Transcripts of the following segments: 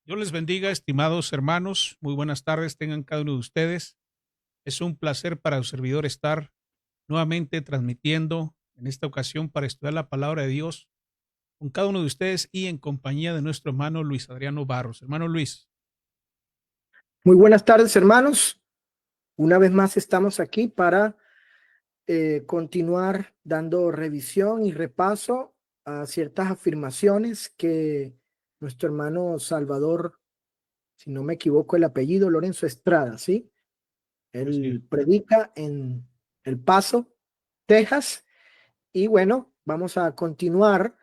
Dios les bendiga, estimados hermanos. Muy buenas tardes tengan cada uno de ustedes. Es un placer para su servidor estar nuevamente transmitiendo en esta ocasión para estudiar la palabra de Dios con cada uno de ustedes y en compañía de nuestro hermano Luis Adriano Barros. Hermano Luis. Muy buenas tardes, hermanos. Una vez más estamos aquí para continuar dando revisión y repaso a ciertas afirmaciones que nuestro hermano Salvador, si no me equivoco el apellido, Lorenzo Estrada, ¿sí? Así es. Él predica en El Paso, Texas, y bueno, vamos a continuar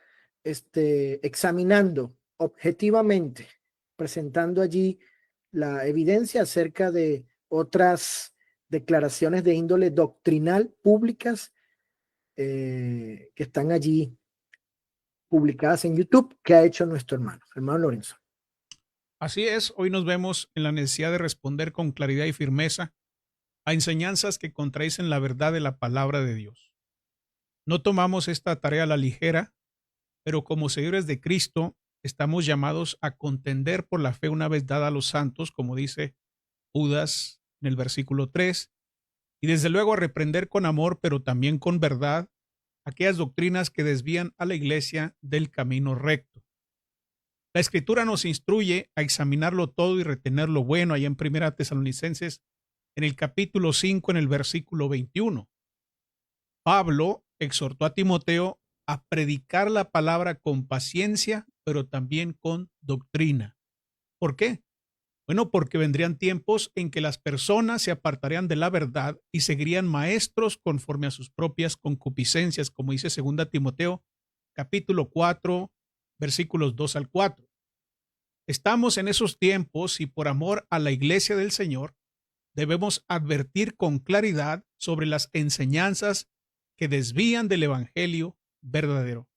examinando objetivamente, presentando allí la evidencia acerca de otras declaraciones de índole doctrinal públicas que están allí publicadas en YouTube que ha hecho nuestro hermano Lorenzo. Así es, hoy nos vemos en la necesidad de responder con claridad y firmeza a enseñanzas que contradicen la verdad de la palabra de Dios. No tomamos esta tarea a la ligera, pero como seguidores de Cristo estamos llamados a contender por la fe una vez dada a los santos, como dice Judas en el versículo 3, y desde luego a reprender con amor, pero también con verdad, aquellas doctrinas que desvían a la iglesia del camino recto. La Escritura nos instruye a examinarlo todo y retener lo bueno, allá en Primera Tesalonicenses, en el capítulo 5, en el versículo 21. Pablo exhortó a Timoteo a predicar la palabra con paciencia, pero también con doctrina. ¿Por qué? Bueno, porque vendrían tiempos en que las personas se apartarían de la verdad y seguirían maestros conforme a sus propias concupiscencias, como dice 2 Timoteo, capítulo 4, versículos 2 al 4. Estamos en esos tiempos y por amor a la iglesia del Señor, debemos advertir con claridad sobre las enseñanzas que desvían del evangelio verdadero.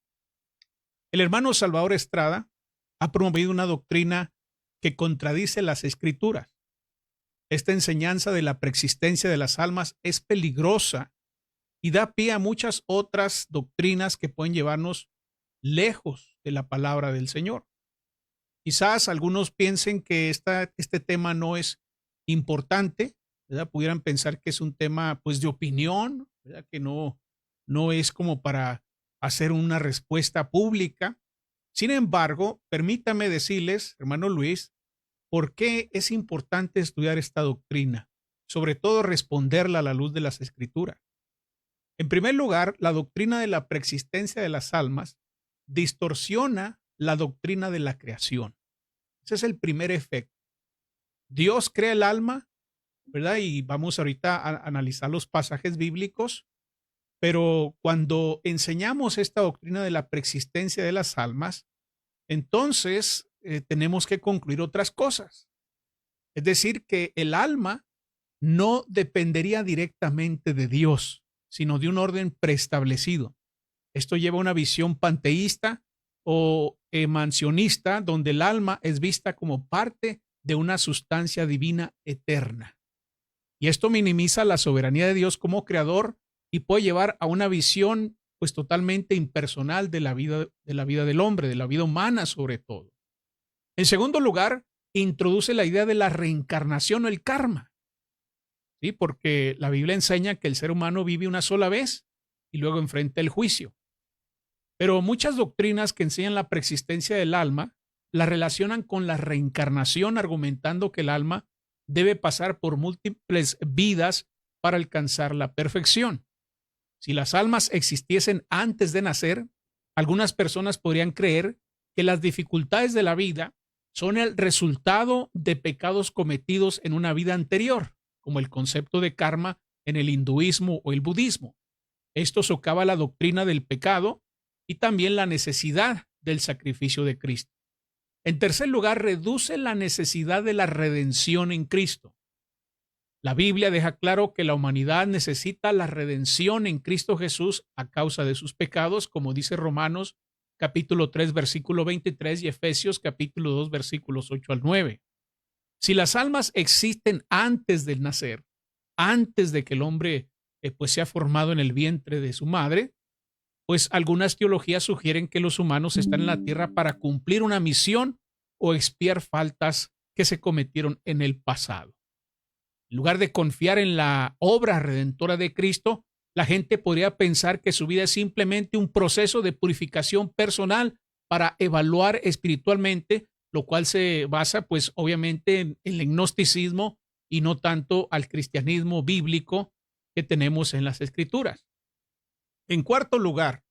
El hermano Salvador Estrada ha promovido una doctrina que contradice las escrituras. Esta enseñanza de la preexistencia de las almas es peligrosa y da pie a muchas otras doctrinas que pueden llevarnos lejos de la palabra del Señor. Quizás algunos piensen que este tema no es importante, ¿verdad? Pudieran pensar que es un tema pues de opinión, ¿verdad? Que no es como para hacer una respuesta pública. Sin embargo, permítame decirles, hermano Luis, por qué es importante estudiar esta doctrina, sobre todo responderla a la luz de las Escrituras. En primer lugar, la doctrina de la preexistencia de las almas distorsiona la doctrina de la creación. Ese es el primer efecto. Dios crea el alma, ¿verdad? Y vamos ahorita a analizar los pasajes bíblicos, pero cuando enseñamos esta doctrina de la preexistencia de las almas, entonces tenemos que concluir otras cosas. Es decir, que el alma no dependería directamente de Dios, sino de un orden preestablecido. Esto lleva a una visión panteísta o emancionista, donde el alma es vista como parte de una sustancia divina eterna. Y esto minimiza la soberanía de Dios como creador y puede llevar a una visión pues totalmente impersonal de la vida del hombre, de la vida humana sobre todo. En segundo lugar, introduce la idea de la reencarnación o el karma, ¿sí? Porque la Biblia enseña que el ser humano vive una sola vez y luego enfrenta el juicio. Pero muchas doctrinas que enseñan la preexistencia del alma la relacionan con la reencarnación, argumentando que el alma debe pasar por múltiples vidas para alcanzar la perfección. Si las almas existiesen antes de nacer, algunas personas podrían creer que las dificultades de la vida son el resultado de pecados cometidos en una vida anterior, como el concepto de karma en el hinduismo o el budismo. Esto socava la doctrina del pecado y también la necesidad del sacrificio de Cristo. En tercer lugar, reduce la necesidad de la redención en Cristo. La Biblia deja claro que la humanidad necesita la redención en Cristo Jesús a causa de sus pecados, como dice Romanos capítulo 3, versículo 23 y Efesios capítulo 2, versículos 8 al 9. Si las almas existen antes del nacer, antes de que el hombre pues sea formado en el vientre de su madre, pues algunas teologías sugieren que los humanos están en la tierra para cumplir una misión o expiar faltas que se cometieron en el pasado. En lugar de confiar en la obra redentora de Cristo, la gente podría pensar que su vida es simplemente un proceso de purificación personal para evaluar espiritualmente, lo cual se basa, pues, obviamente en el gnosticismo y no tanto al cristianismo bíblico que tenemos en las Escrituras. En cuarto lugar,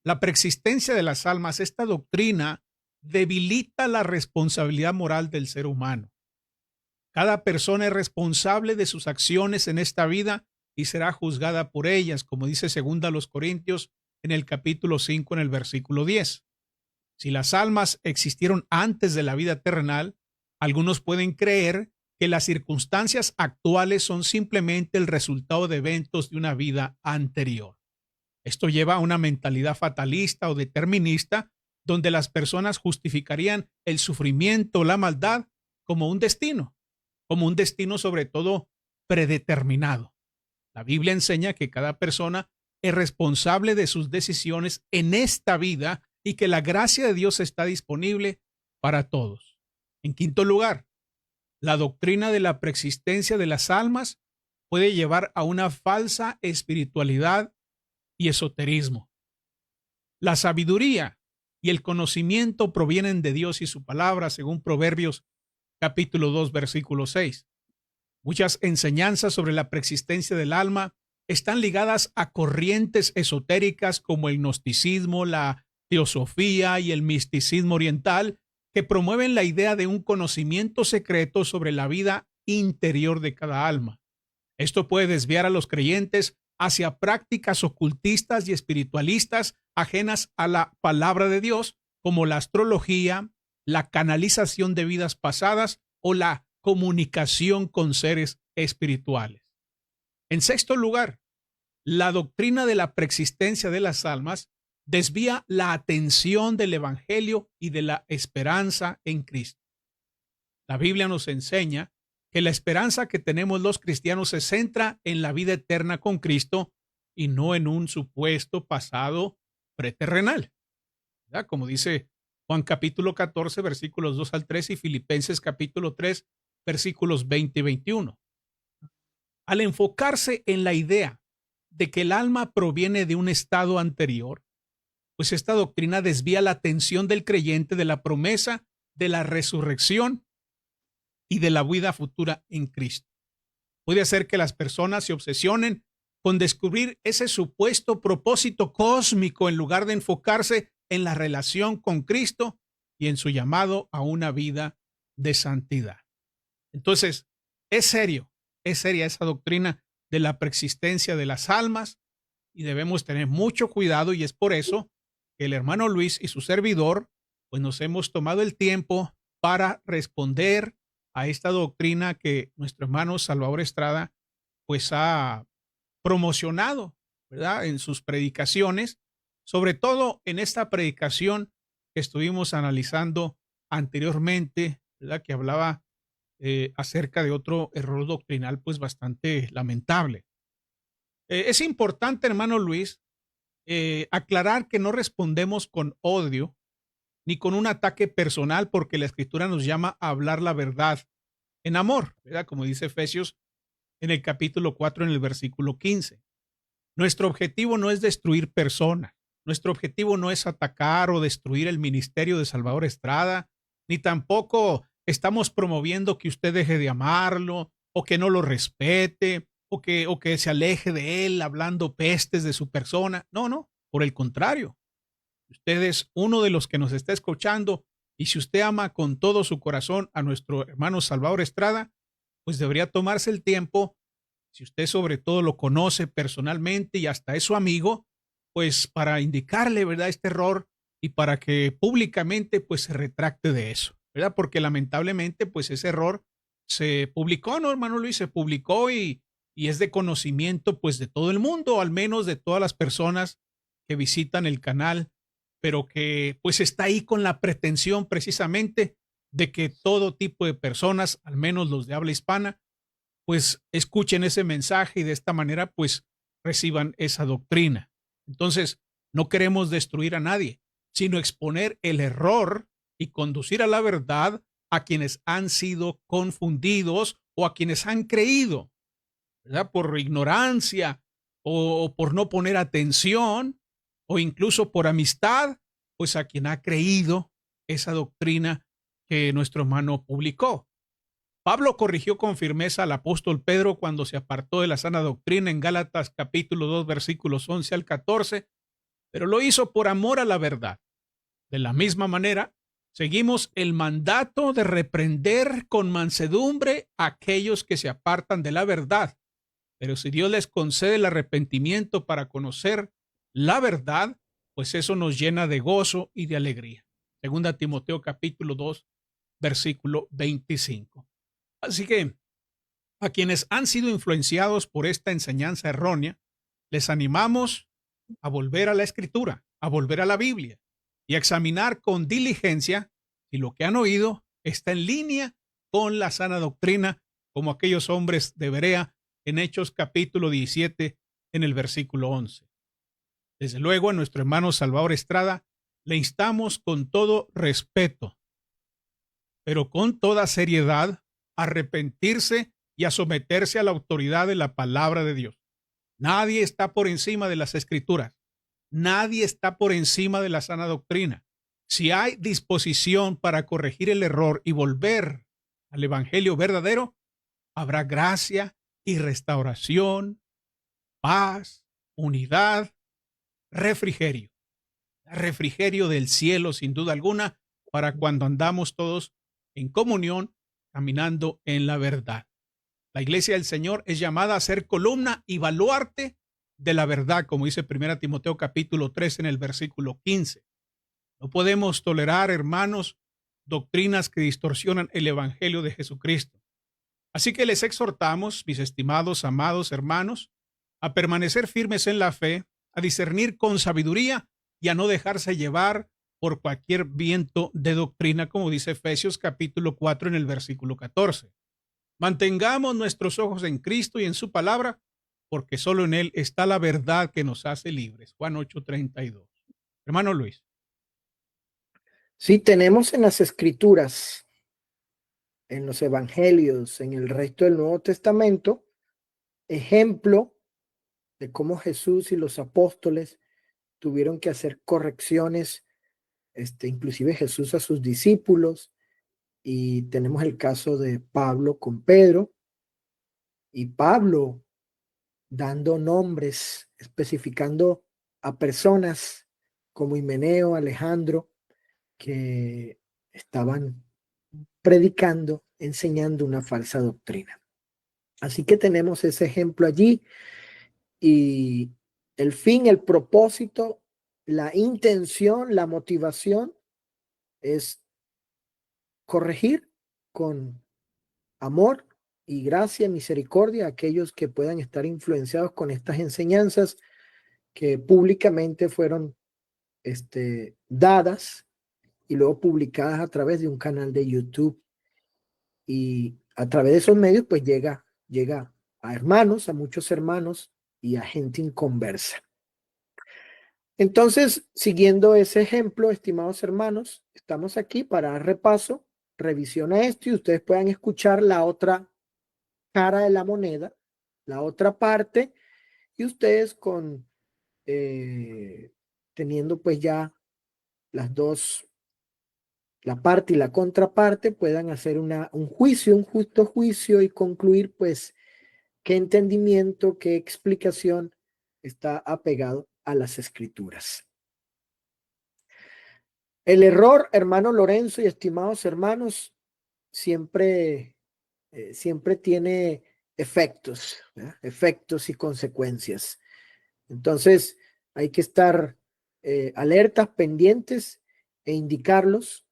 la preexistencia de las almas. Esta doctrina debilita la responsabilidad moral del ser humano. Cada persona es responsable de sus acciones en esta vida y será juzgada por ellas, como dice 2 Corintios en el capítulo 5 en el versículo 10. Si las almas existieron antes de la vida terrenal, algunos pueden creer que las circunstancias actuales son simplemente el resultado de eventos de una vida anterior. Esto lleva a una mentalidad fatalista o determinista, donde las personas justificarían el sufrimiento o la maldad como un destino sobre todo predeterminado. La Biblia enseña que cada persona es responsable de sus decisiones en esta vida y que la gracia de Dios está disponible para todos. En quinto lugar, la doctrina de la preexistencia de las almas puede llevar a una falsa espiritualidad y esoterismo. La sabiduría y el conocimiento provienen de Dios y su palabra, según Proverbios capítulo 2, versículo 6. Muchas enseñanzas sobre la preexistencia del alma están ligadas a corrientes esotéricas como el gnosticismo, la teosofía y el misticismo oriental, que promueven la idea de un conocimiento secreto sobre la vida interior de cada alma. Esto puede desviar a los creyentes hacia prácticas ocultistas y espiritualistas ajenas a la palabra de Dios, como la astrología, la canalización de vidas pasadas o la comunicación con seres espirituales. En sexto lugar, la doctrina de la preexistencia de las almas desvía la atención del Evangelio y de la esperanza en Cristo. La Biblia nos enseña que la esperanza que tenemos los cristianos se centra en la vida eterna con Cristo y no en un supuesto pasado preterrenal, ¿verdad? Como dice Juan capítulo 14, versículos 2 al 3 y Filipenses capítulo 3, versículos 20 y 21. Al enfocarse en la idea de que el alma proviene de un estado anterior, pues esta doctrina desvía la atención del creyente de la promesa de la resurrección y de la vida futura en Cristo. Puede hacer que las personas se obsesionen con descubrir ese supuesto propósito cósmico en lugar de enfocarse en la relación con Cristo y en su llamado a una vida de santidad. Entonces, es seria esa doctrina de la preexistencia de las almas y debemos tener mucho cuidado, y es por eso que el hermano Luis y su servidor pues nos hemos tomado el tiempo para responder a esta doctrina que nuestro hermano Salvador Estrada pues ha promocionado, ¿verdad?, en sus predicaciones, sobre todo en esta predicación que estuvimos analizando anteriormente, ¿verdad?, que hablaba acerca de otro error doctrinal pues bastante lamentable. Es importante, hermano Luis, aclarar que no respondemos con odio ni con un ataque personal, porque la Escritura nos llama a hablar la verdad en amor, ¿verdad? Como dice Efesios en el capítulo 4, en el versículo 15. Nuestro objetivo no es destruir personas. Nuestro objetivo no es atacar o destruir el ministerio de Salvador Estrada, ni tampoco estamos promoviendo que usted deje de amarlo o que no lo respete o que se aleje de él hablando pestes de su persona. No, por el contrario. Usted es uno de los que nos está escuchando, y si usted ama con todo su corazón a nuestro hermano Salvador Estrada, pues debería tomarse el tiempo, si usted sobre todo lo conoce personalmente y hasta es su amigo, pues para indicarle, ¿verdad?, este error y para que públicamente pues se retracte de eso, ¿verdad? Porque lamentablemente pues ese error se publicó, ¿no, hermano Luis? Se publicó y es de conocimiento pues de todo el mundo, al menos de todas las personas que visitan el canal, pero que pues está ahí con la pretensión precisamente de que todo tipo de personas, al menos los de habla hispana, pues escuchen ese mensaje y de esta manera pues reciban esa doctrina. Entonces, no queremos destruir a nadie, sino exponer el error y conducir a la verdad a quienes han sido confundidos o a quienes han creído, ¿verdad? Por ignorancia o por no poner atención o incluso por amistad, pues a quien ha creído esa doctrina que nuestro hermano publicó. Pablo corrigió con firmeza al apóstol Pedro cuando se apartó de la sana doctrina en Gálatas capítulo 2 versículos 11 al 14, pero lo hizo por amor a la verdad. De la misma manera, seguimos el mandato de reprender con mansedumbre a aquellos que se apartan de la verdad. Pero si Dios les concede el arrepentimiento para conocer la verdad, pues eso nos llena de gozo y de alegría. Segunda Timoteo capítulo 2, versículo 25. Así que a quienes han sido influenciados por esta enseñanza errónea, les animamos a volver a la Escritura, a volver a la Biblia y a examinar con diligencia si lo que han oído está en línea con la sana doctrina, como aquellos hombres de Berea en Hechos capítulo 17 en el versículo 11. Desde luego, a nuestro hermano Salvador Estrada le instamos con todo respeto, pero con toda seriedad, a arrepentirse y a someterse a la autoridad de la palabra de Dios. Nadie está por encima de las Escrituras. Nadie está por encima de la sana doctrina. Si hay disposición para corregir el error y volver al evangelio verdadero, habrá gracia y restauración, paz, unidad, refrigerio. Refrigerio del cielo, sin duda alguna, para cuando andamos todos en comunión, caminando en la verdad. La iglesia del Señor es llamada a ser columna y baluarte de la verdad, como dice 1 Timoteo capítulo 3 en el versículo 15. No podemos tolerar, hermanos, doctrinas que distorsionan el evangelio de Jesucristo. Así que les exhortamos, mis estimados, amados hermanos, a permanecer firmes en la fe, a discernir con sabiduría y a no dejarse llevar por cualquier viento de doctrina, como dice Efesios capítulo 4 en el versículo 14. Mantengamos nuestros ojos en Cristo y en su palabra, porque solo en Él está la verdad que nos hace libres. Juan 8:32. Hermano Luis. Sí, tenemos en las Escrituras, en los Evangelios, en el resto del Nuevo Testamento, ejemplo de cómo Jesús y los apóstoles tuvieron que hacer correcciones, inclusive Jesús a sus discípulos, y tenemos el caso de Pablo con Pedro, y Pablo dando nombres, especificando a personas como Himeneo, Alejandro, que estaban predicando, enseñando una falsa doctrina. Así que tenemos ese ejemplo allí y el fin, el propósito, la intención, la motivación es corregir con amor y gracia, misericordia a aquellos que puedan estar influenciados con estas enseñanzas que públicamente fueron dadas y luego publicadas a través de un canal de YouTube. Y a través de esos medios, pues llega a hermanos, a muchos hermanos y a gente inconversa. Entonces, siguiendo ese ejemplo, estimados hermanos, estamos aquí para dar repaso, revisión a esto y ustedes puedan escuchar la otra cara de la moneda, la otra parte, y ustedes teniendo pues ya las dos, la parte y la contraparte, puedan hacer un juicio, un justo juicio y concluir pues qué entendimiento, qué explicación está apegado a las escrituras. El error, hermano Lorenzo y estimados hermanos, siempre tiene efectos, ¿verdad? Efectos y consecuencias. Entonces, hay que estar alertas, pendientes e indicarlos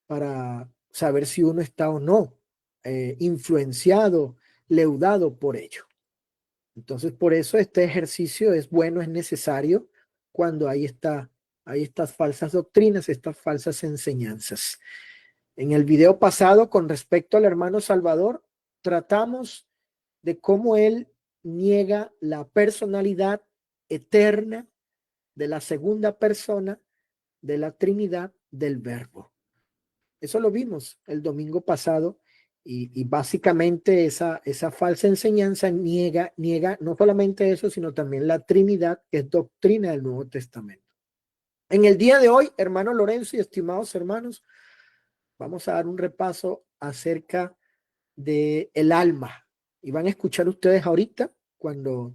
para saber si uno está o no influenciado, leudado por ello. Entonces, por eso este ejercicio es bueno, es necesario cuando hay estas falsas doctrinas, estas falsas enseñanzas. En el video pasado, con respecto al hermano Salvador, tratamos de cómo él niega la personalidad eterna de la segunda persona de la Trinidad del Verbo. Eso lo vimos el domingo pasado y básicamente esa falsa enseñanza niega no solamente eso, sino también la Trinidad, que es doctrina del Nuevo Testamento. En el día de hoy, hermano Lorenzo y estimados hermanos, vamos a dar un repaso acerca de el alma. Y van a escuchar ustedes ahorita, cuando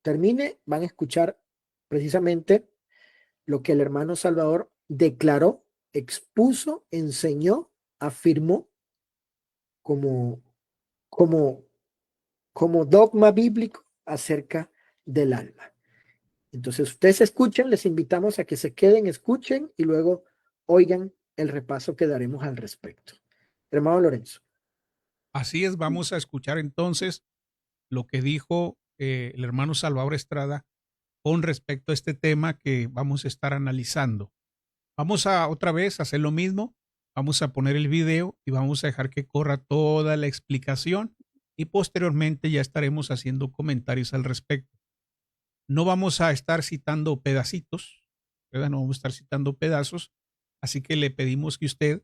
termine, van a escuchar precisamente lo que el hermano Salvador declaró, expuso, enseñó, afirmó como, como, como dogma bíblico acerca del alma. Entonces, ustedes escuchen, les invitamos a que se queden, escuchen y luego oigan el repaso que daremos al respecto. Hermano Lorenzo. Así es, vamos a escuchar entonces lo que dijo el hermano Salvador Estrada con respecto a este tema que vamos a estar analizando. Vamos a otra vez hacer lo mismo, vamos a poner el video y vamos a dejar que corra toda la explicación y posteriormente ya estaremos haciendo comentarios al respecto. No vamos a estar citando pedacitos, ¿verdad? No vamos a estar citando pedazos, así que le pedimos que usted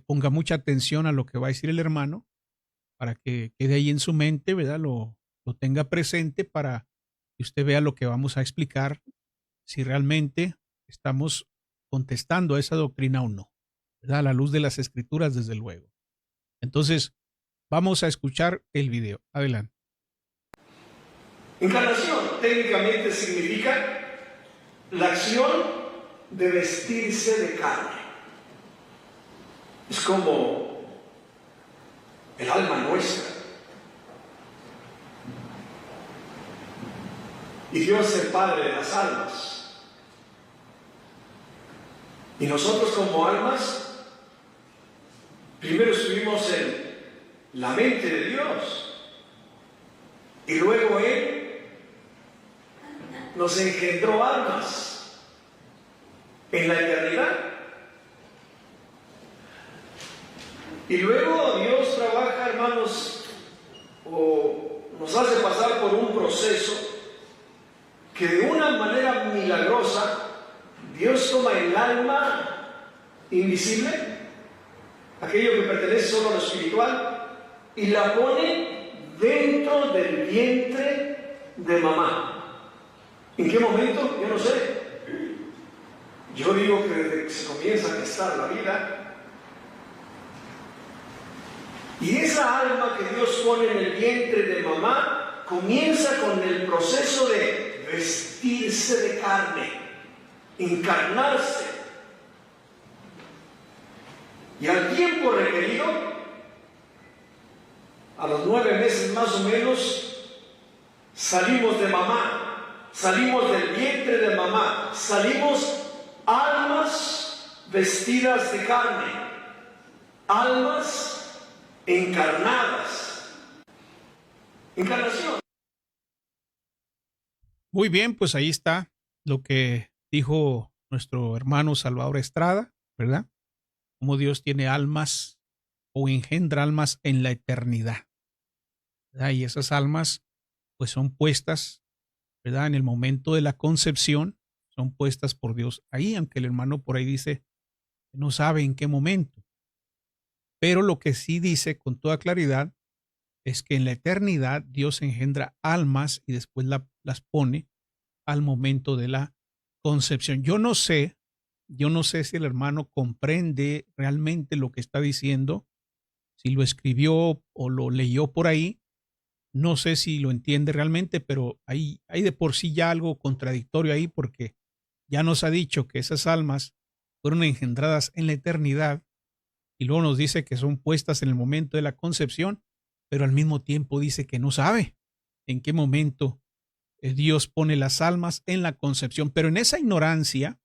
ponga mucha atención a lo que va a decir el hermano para que quede ahí en su mente, ¿verdad? Lo tenga presente para que usted vea lo que vamos a explicar, si realmente estamos contestando a esa doctrina o no, ¿verdad? A la luz de las escrituras, desde luego. Entonces, vamos a escuchar el video. Adelante. Encarnación técnicamente significa la acción de vestirse de carne. Es como el alma nuestra. Y Dios es el Padre de las almas. Y nosotros como almas, primero estuvimos en la mente de Dios. Y luego Él nos engendró almas en la eternidad. Y luego Dios trabaja, hermanos, o nos hace pasar por un proceso que de una manera milagrosa Dios toma el alma invisible, aquello que pertenece solo a lo espiritual, y la pone dentro del vientre de mamá. ¿En qué momento? Yo no sé. Yo digo que desde que se comienza a gestar la vida, y esa alma que Dios pone en el vientre de mamá comienza con el proceso de vestirse de carne, encarnarse. Y al tiempo requerido, a los 9 meses más o menos, salimos de mamá, salimos del vientre de mamá, salimos almas vestidas de carne, almas encarnadas. Encarnación. Muy bien, pues ahí está lo que dijo nuestro hermano Salvador Estrada, ¿verdad? Cómo Dios tiene almas o engendra almas en la eternidad, ¿verdad? Y esas almas pues son puestas, ¿verdad? En el momento de la concepción, son puestas por Dios ahí, aunque el hermano por ahí dice que no sabe en qué momento. Pero lo que sí dice con toda claridad es que en la eternidad Dios engendra almas y después las pone al momento de la concepción. Yo no sé si el hermano comprende realmente lo que está diciendo, si lo escribió o lo leyó por ahí, no sé si lo entiende realmente, pero hay de por sí ya algo contradictorio ahí porque ya nos ha dicho que esas almas fueron engendradas en la eternidad y luego nos dice que son puestas en el momento de la concepción, pero al mismo tiempo dice que no sabe en qué momento Dios pone las almas en la concepción. Pero en esa ignorancia,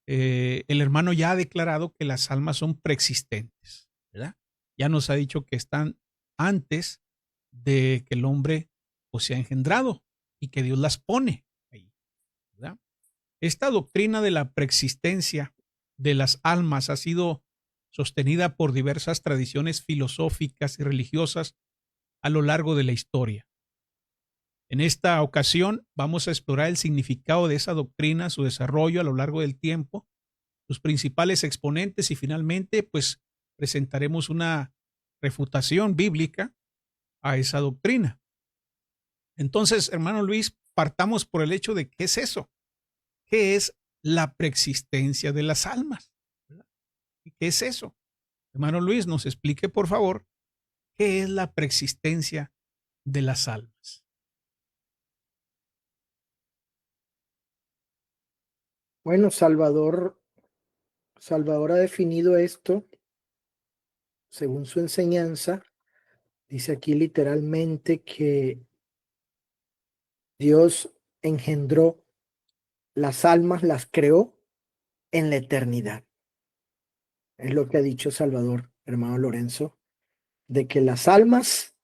el hermano ya ha declarado que las almas son preexistentes, ¿verdad? Ya nos ha dicho que están antes de que el hombre pues, sea engendrado y que Dios las pone ahí, ¿verdad? Esta doctrina de la preexistencia de las almas ha sido sostenida por diversas tradiciones filosóficas y religiosas a lo largo de la historia. En esta ocasión vamos a explorar el significado de esa doctrina, su desarrollo a lo largo del tiempo sus principales exponentes y finalmente pues presentaremos una refutación bíblica a esa doctrina. Entonces, hermano Luis, partamos por el hecho de qué es eso, qué es la preexistencia de las almas, ¿verdad? ¿Y qué es eso? Hermano Luis, nos explique por favor qué es la preexistencia de las almas. Bueno, Salvador ha definido esto según su enseñanza. Dice aquí literalmente que Dios engendró las almas, las creó en la eternidad. Es lo que ha dicho Salvador, hermano Lorenzo, de que las almas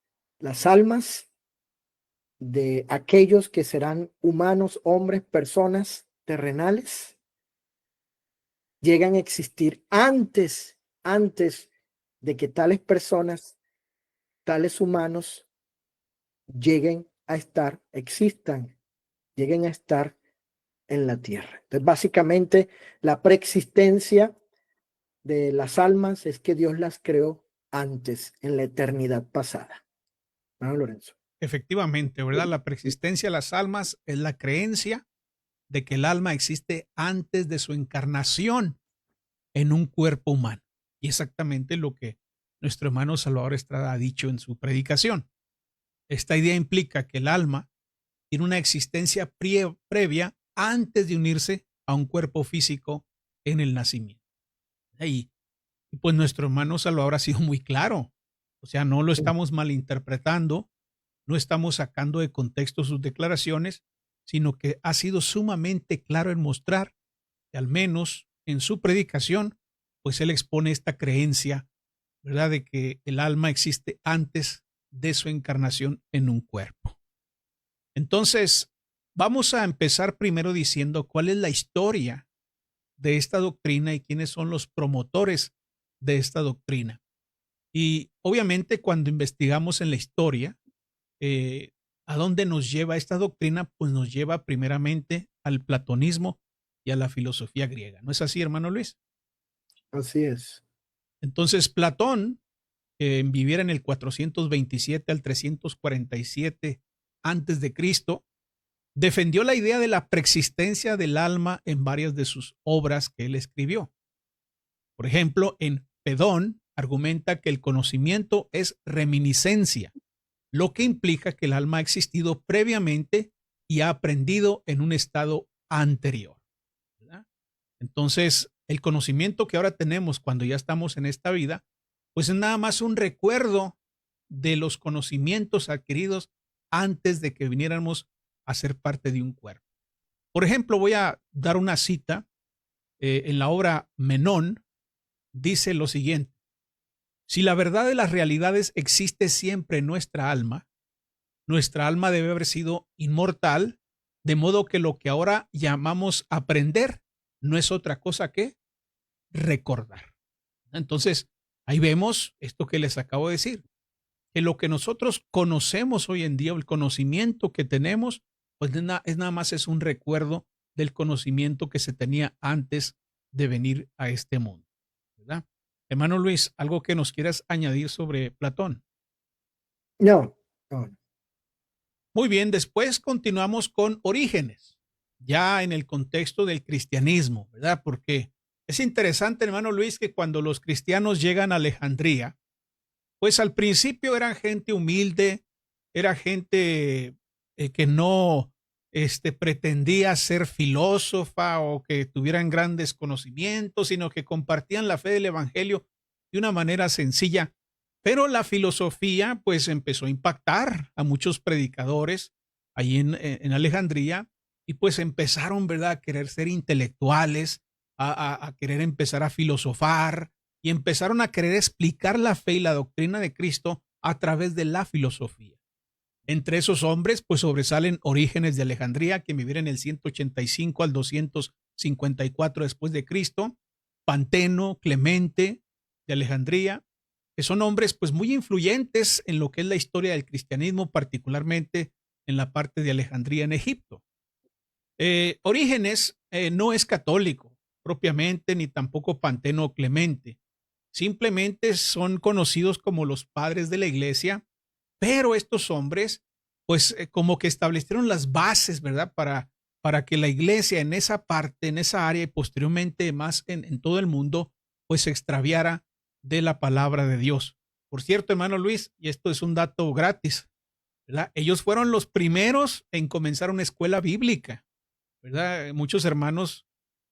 de aquellos que serán humanos, hombres, personas terrenales, llegan a existir antes de que tales personas, tales humanos, lleguen a estar en la tierra. Entonces, básicamente, la preexistencia de las almas es que Dios las creó antes, en la eternidad pasada. ¿No, Lorenzo? Efectivamente, ¿verdad? La preexistencia de las almas es la creencia de que el alma existe antes de su encarnación en un cuerpo humano. Y exactamente lo que nuestro hermano Salvador Estrada ha dicho en su predicación. Esta idea implica que el alma tiene una existencia previa antes de unirse a un cuerpo físico en el nacimiento. Y pues nuestro hermano Salvador ha sido muy claro. O sea, no lo estamos malinterpretando, no estamos sacando de contexto sus declaraciones, sino que ha sido sumamente claro en mostrar que al menos en su predicación, pues él expone esta creencia, ¿verdad?, de que el alma existe antes de su encarnación en un cuerpo. Entonces, vamos a empezar primero diciendo cuál es la historia de esta doctrina y quiénes son los promotores de esta doctrina. Y obviamente cuando investigamos en la historia, ¿a dónde nos lleva esta doctrina? Pues nos lleva primeramente al platonismo y a la filosofía griega. ¿No es así, hermano Luis? Así es. Entonces, Platón, que viviera en el 427 al 347 antes de Cristo, defendió la idea de la preexistencia del alma en varias de sus obras que él escribió. Por ejemplo, en Pedón argumenta que el conocimiento es reminiscencia, lo que implica que el alma ha existido previamente y ha aprendido en un estado anterior, ¿verdad? Entonces, el conocimiento que ahora tenemos cuando ya estamos en esta vida, pues es nada más un recuerdo de los conocimientos adquiridos antes de que viniéramos a ser parte de un cuerpo. Por ejemplo, voy a dar una cita en la obra Menón, dice lo siguiente: si la verdad de las realidades existe siempre en nuestra alma debe haber sido inmortal, de modo que lo que ahora llamamos aprender no es otra cosa que recordar. Entonces, ahí vemos esto que les acabo de decir, que lo que nosotros conocemos hoy en día, el conocimiento que tenemos, pues es nada más es un recuerdo del conocimiento que se tenía antes de venir a este mundo, ¿verdad? Hermano Luis, ¿algo que nos quieras añadir sobre Platón? No. Muy bien, después continuamos con Orígenes, ya en el contexto del cristianismo, ¿verdad? Porque es interesante, hermano Luis, que cuando los cristianos llegan a Alejandría, pues al principio eran gente humilde, era gente que no pretendía ser filósofa o que tuvieran grandes conocimientos, sino que compartían la fe del evangelio de una manera sencilla. Pero la filosofía pues empezó a impactar a muchos predicadores ahí en Alejandría y pues empezaron, ¿verdad?, a querer ser intelectuales, a querer empezar a filosofar y empezaron a querer explicar la fe y la doctrina de Cristo a través de la filosofía. Entre esos hombres, pues sobresalen Orígenes de Alejandría, que vivió en el 185 al 254 después de Cristo, Panteno, Clemente de Alejandría, que son hombres pues muy influyentes en lo que es la historia del cristianismo, particularmente en la parte de Alejandría en Egipto. Orígenes no es católico, propiamente, ni tampoco Panteno o Clemente. Simplemente son conocidos como los padres de la iglesia, pero estos hombres, pues como que establecieron las bases, ¿verdad? Para que la iglesia en esa parte, en esa área y posteriormente más en todo el mundo, pues se extraviara de la palabra de Dios. Por cierto, hermano Luis, y esto es un dato gratis, ¿verdad? Ellos fueron los primeros en comenzar una escuela bíblica, ¿verdad? Muchos hermanos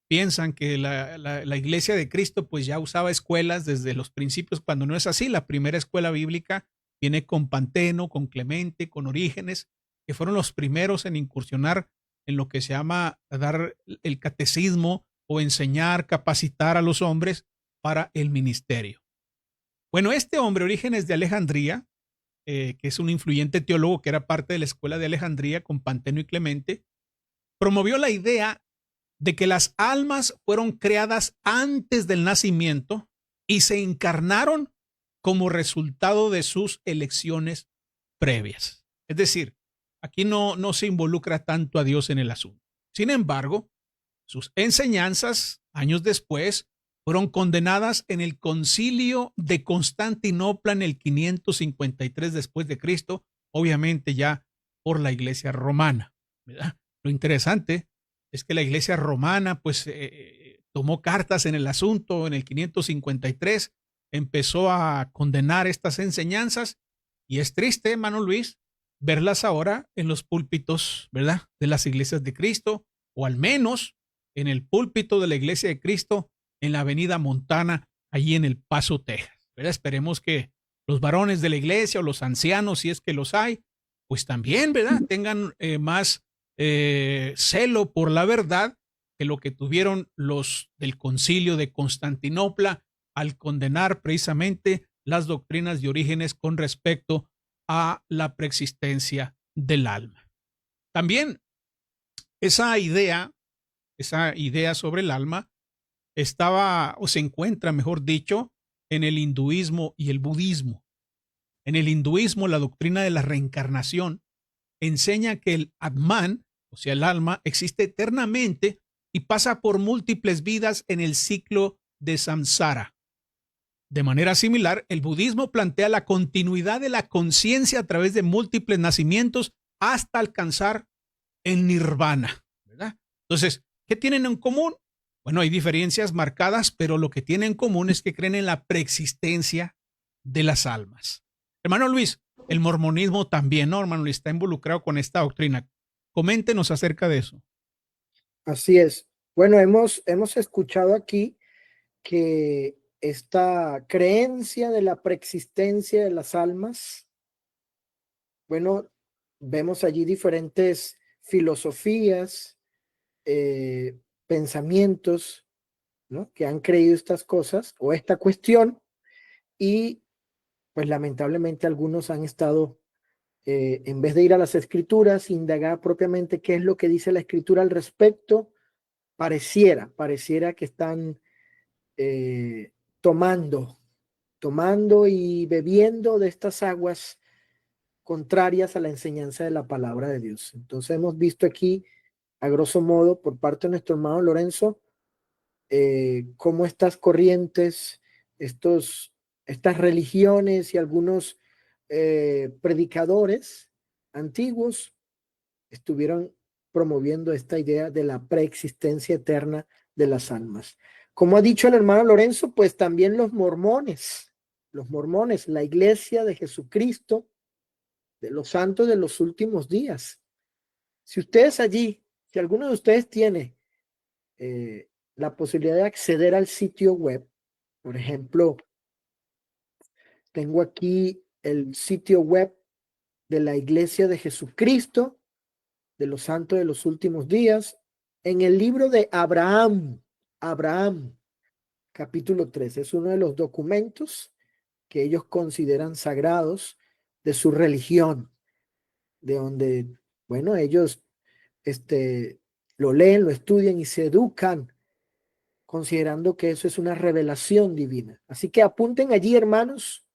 piensan que la iglesia de Cristo pues ya usaba escuelas desde los principios, cuando no es así. La primera escuela bíblica viene con Panteno, con Clemente, con Orígenes, que fueron los primeros en incursionar en lo que se llama dar el catecismo o enseñar, capacitar a los hombres para el ministerio. Bueno, este hombre, Orígenes de Alejandría, que es un influyente teólogo que era parte de la escuela de Alejandría con Panteno y Clemente, promovió la idea de que las almas fueron creadas antes del nacimiento y se encarnaron como resultado de sus elecciones previas. Es decir, aquí no se involucra tanto a Dios en el asunto. Sin embargo, sus enseñanzas, años después, fueron condenadas en el Concilio de Constantinopla en el 553 después de Cristo, obviamente ya por la Iglesia romana, ¿verdad? Lo interesante es que la Iglesia romana pues tomó cartas en el asunto en el 553, empezó a condenar estas enseñanzas y es triste, hermano Luis, verlas ahora en los púlpitos, ¿verdad? De las iglesias de Cristo, o al menos en el púlpito de la Iglesia de Cristo en la Avenida Montana, allí en El Paso, Texas, ¿verdad? Esperemos que los varones de la iglesia o los ancianos, si es que los hay, pues también, ¿verdad? Tengan más celo por la verdad que lo que tuvieron los del Concilio de Constantinopla al condenar precisamente las doctrinas de Orígenes con respecto a la preexistencia del alma. También esa idea sobre el alma estaba o se encuentra, mejor dicho, en el hinduismo y el budismo. En el hinduismo, la doctrina de la reencarnación enseña que el Atman, o sea, el alma, existe eternamente y pasa por múltiples vidas en el ciclo de samsara. De manera similar, el budismo plantea la continuidad de la conciencia a través de múltiples nacimientos hasta alcanzar el nirvana, ¿verdad? Entonces, ¿qué tienen en común? Bueno, hay diferencias marcadas, pero lo que tienen en común es que creen en la preexistencia de las almas. Hermano Luis, el mormonismo también, ¿no, hermano Luis? Está involucrado con esta doctrina. Coméntenos acerca de eso. Así es. Bueno, hemos escuchado aquí que esta creencia de la preexistencia de las almas, bueno, vemos allí diferentes filosofías, pensamientos, ¿no? Que han creído estas cosas o esta cuestión y pues lamentablemente algunos han estado, en vez de ir a las escrituras, indagar propiamente qué es lo que dice la escritura al respecto, pareciera que están tomando y bebiendo de estas aguas contrarias a la enseñanza de la palabra de Dios. Entonces hemos visto aquí, a grosso modo, por parte de nuestro hermano Lorenzo, cómo estas corrientes, estas religiones y algunos predicadores antiguos estuvieron promoviendo esta idea de la preexistencia eterna de las almas. Como ha dicho el hermano Lorenzo, pues también los mormones, la iglesia de Jesucristo, de los santos de los últimos días. Si ustedes allí, si alguno de ustedes tiene la posibilidad de acceder al sitio web, por ejemplo, tengo aquí el sitio web de la Iglesia de Jesucristo, de los santos de los últimos días, en el libro de Abraham, capítulo 3, es uno de los documentos que ellos consideran sagrados de su religión, de donde, bueno, ellos lo leen, lo estudian y se educan, considerando que eso es una revelación divina. Así que apunten allí, hermanos,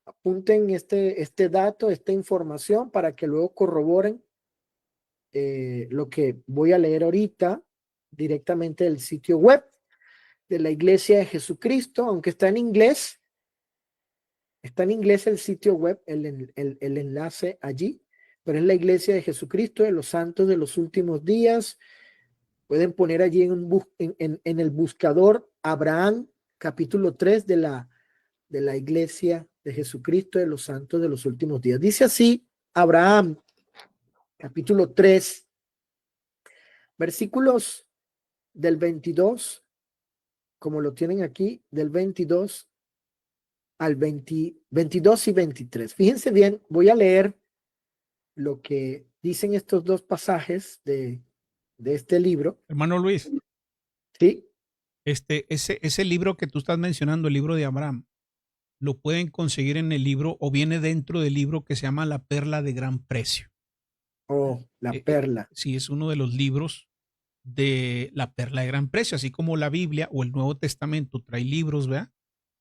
apunten este dato, esta información, para que luego corroboren lo que voy a leer ahorita directamente del sitio web. de la Iglesia de Jesucristo, aunque está en inglés. Está en inglés el sitio web, el enlace allí, pero es la Iglesia de Jesucristo de los Santos de los Últimos Días. Pueden poner allí en el buscador Abraham, capítulo 3 de la Iglesia de Jesucristo de los Santos de los Últimos Días. Dice así, Abraham, capítulo 3, versículos del 22, como lo tienen aquí, del 22 al 22 y 23. Fíjense bien, voy a leer lo que dicen estos dos pasajes de este libro. Hermano Luis, ¿Sí? ese libro que tú estás mencionando, el libro de Abraham, lo pueden conseguir en el libro o viene dentro del libro que se llama La Perla de Gran Precio. Oh, la perla. Sí, es uno de los libros de La Perla de Gran Precio, así como la Biblia o el Nuevo Testamento trae libros, ¿verdad?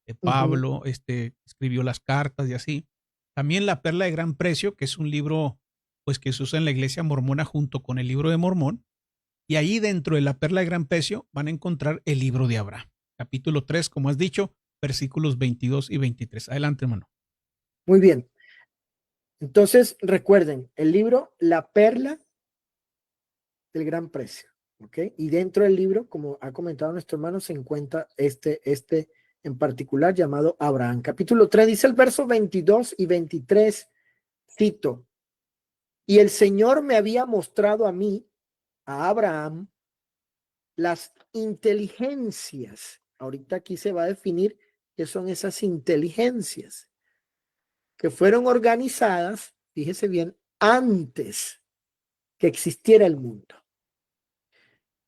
De Pablo, escribió las cartas y así. También La Perla de Gran Precio, que es un libro pues que se usa en la iglesia mormona junto con el libro de Mormón. Y ahí dentro de La Perla de Gran Precio van a encontrar el libro de Abraham, capítulo 3, como has dicho, versículos 22 y 23. Adelante, hermano. Muy bien. Entonces, recuerden, el libro La Perla del Gran Precio. ¿Ok? Y dentro del libro, como ha comentado nuestro hermano, se encuentra este en particular llamado Abraham. Capítulo 3 dice el verso 22 y 23, cito, y el Señor me había mostrado a mí, a Abraham, las inteligencias. Ahorita aquí se va a definir qué son esas inteligencias que fueron organizadas, fíjese bien, antes que existiera el mundo.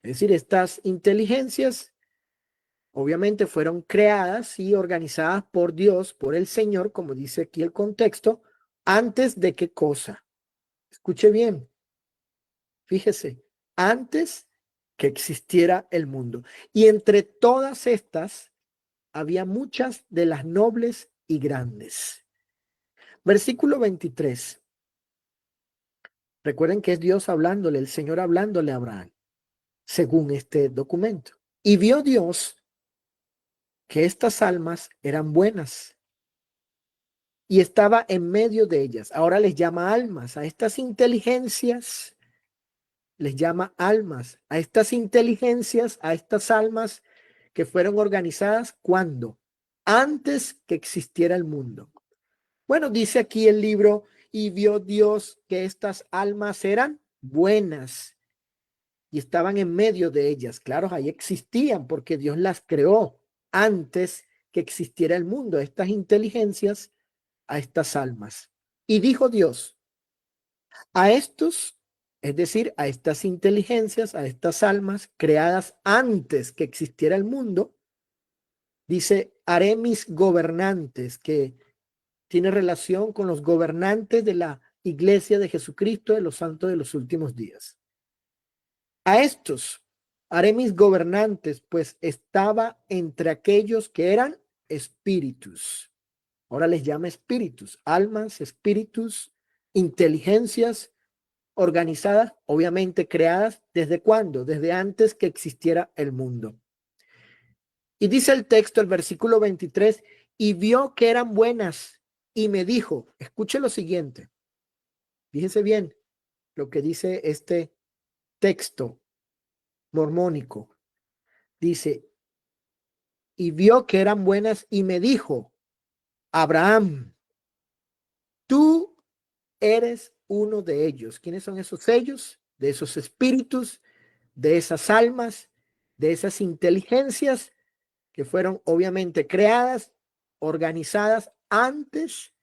Es decir, estas inteligencias obviamente fueron creadas y organizadas por Dios, por el Señor, como dice aquí el contexto, antes de qué cosa. Escuche bien, fíjese, antes que existiera el mundo. Y entre todas estas había muchas de las nobles y grandes. Versículo 23. Recuerden que es Dios hablándole, el Señor hablándole a Abraham, según este documento. Y vio Dios que estas almas eran buenas y estaba en medio de ellas. Ahora les llama almas a estas inteligencias, les llama almas a estas inteligencias, a estas almas que fueron organizadas cuando antes que existiera el mundo. Bueno, dice aquí el libro, y vio Dios que estas almas eran buenas y estaban en medio de ellas. Claro, ahí existían porque Dios las creó antes que existiera el mundo, estas inteligencias, a estas almas. Y dijo Dios, a estos, es decir, a estas inteligencias, a estas almas creadas antes que existiera el mundo, dice, haré mis gobernantes, que tiene relación con los gobernantes de la iglesia de Jesucristo de los santos de los últimos días. A estos haré mis gobernantes, pues estaba entre aquellos que eran espíritus. Ahora les llama espíritus, almas, espíritus, inteligencias organizadas, obviamente creadas, ¿desde cuándo? Desde antes que existiera el mundo. Y dice el texto, el versículo 23, y vio que eran buenas y me dijo, escuche lo siguiente, fíjese bien lo que dice este texto mormónico. Dice, y vio que eran buenas y me dijo, Abraham, tú eres uno de ellos. ¿Quiénes son esos ellos? De esos espíritus, de esas almas, de esas inteligencias que fueron obviamente creadas, organizadas antes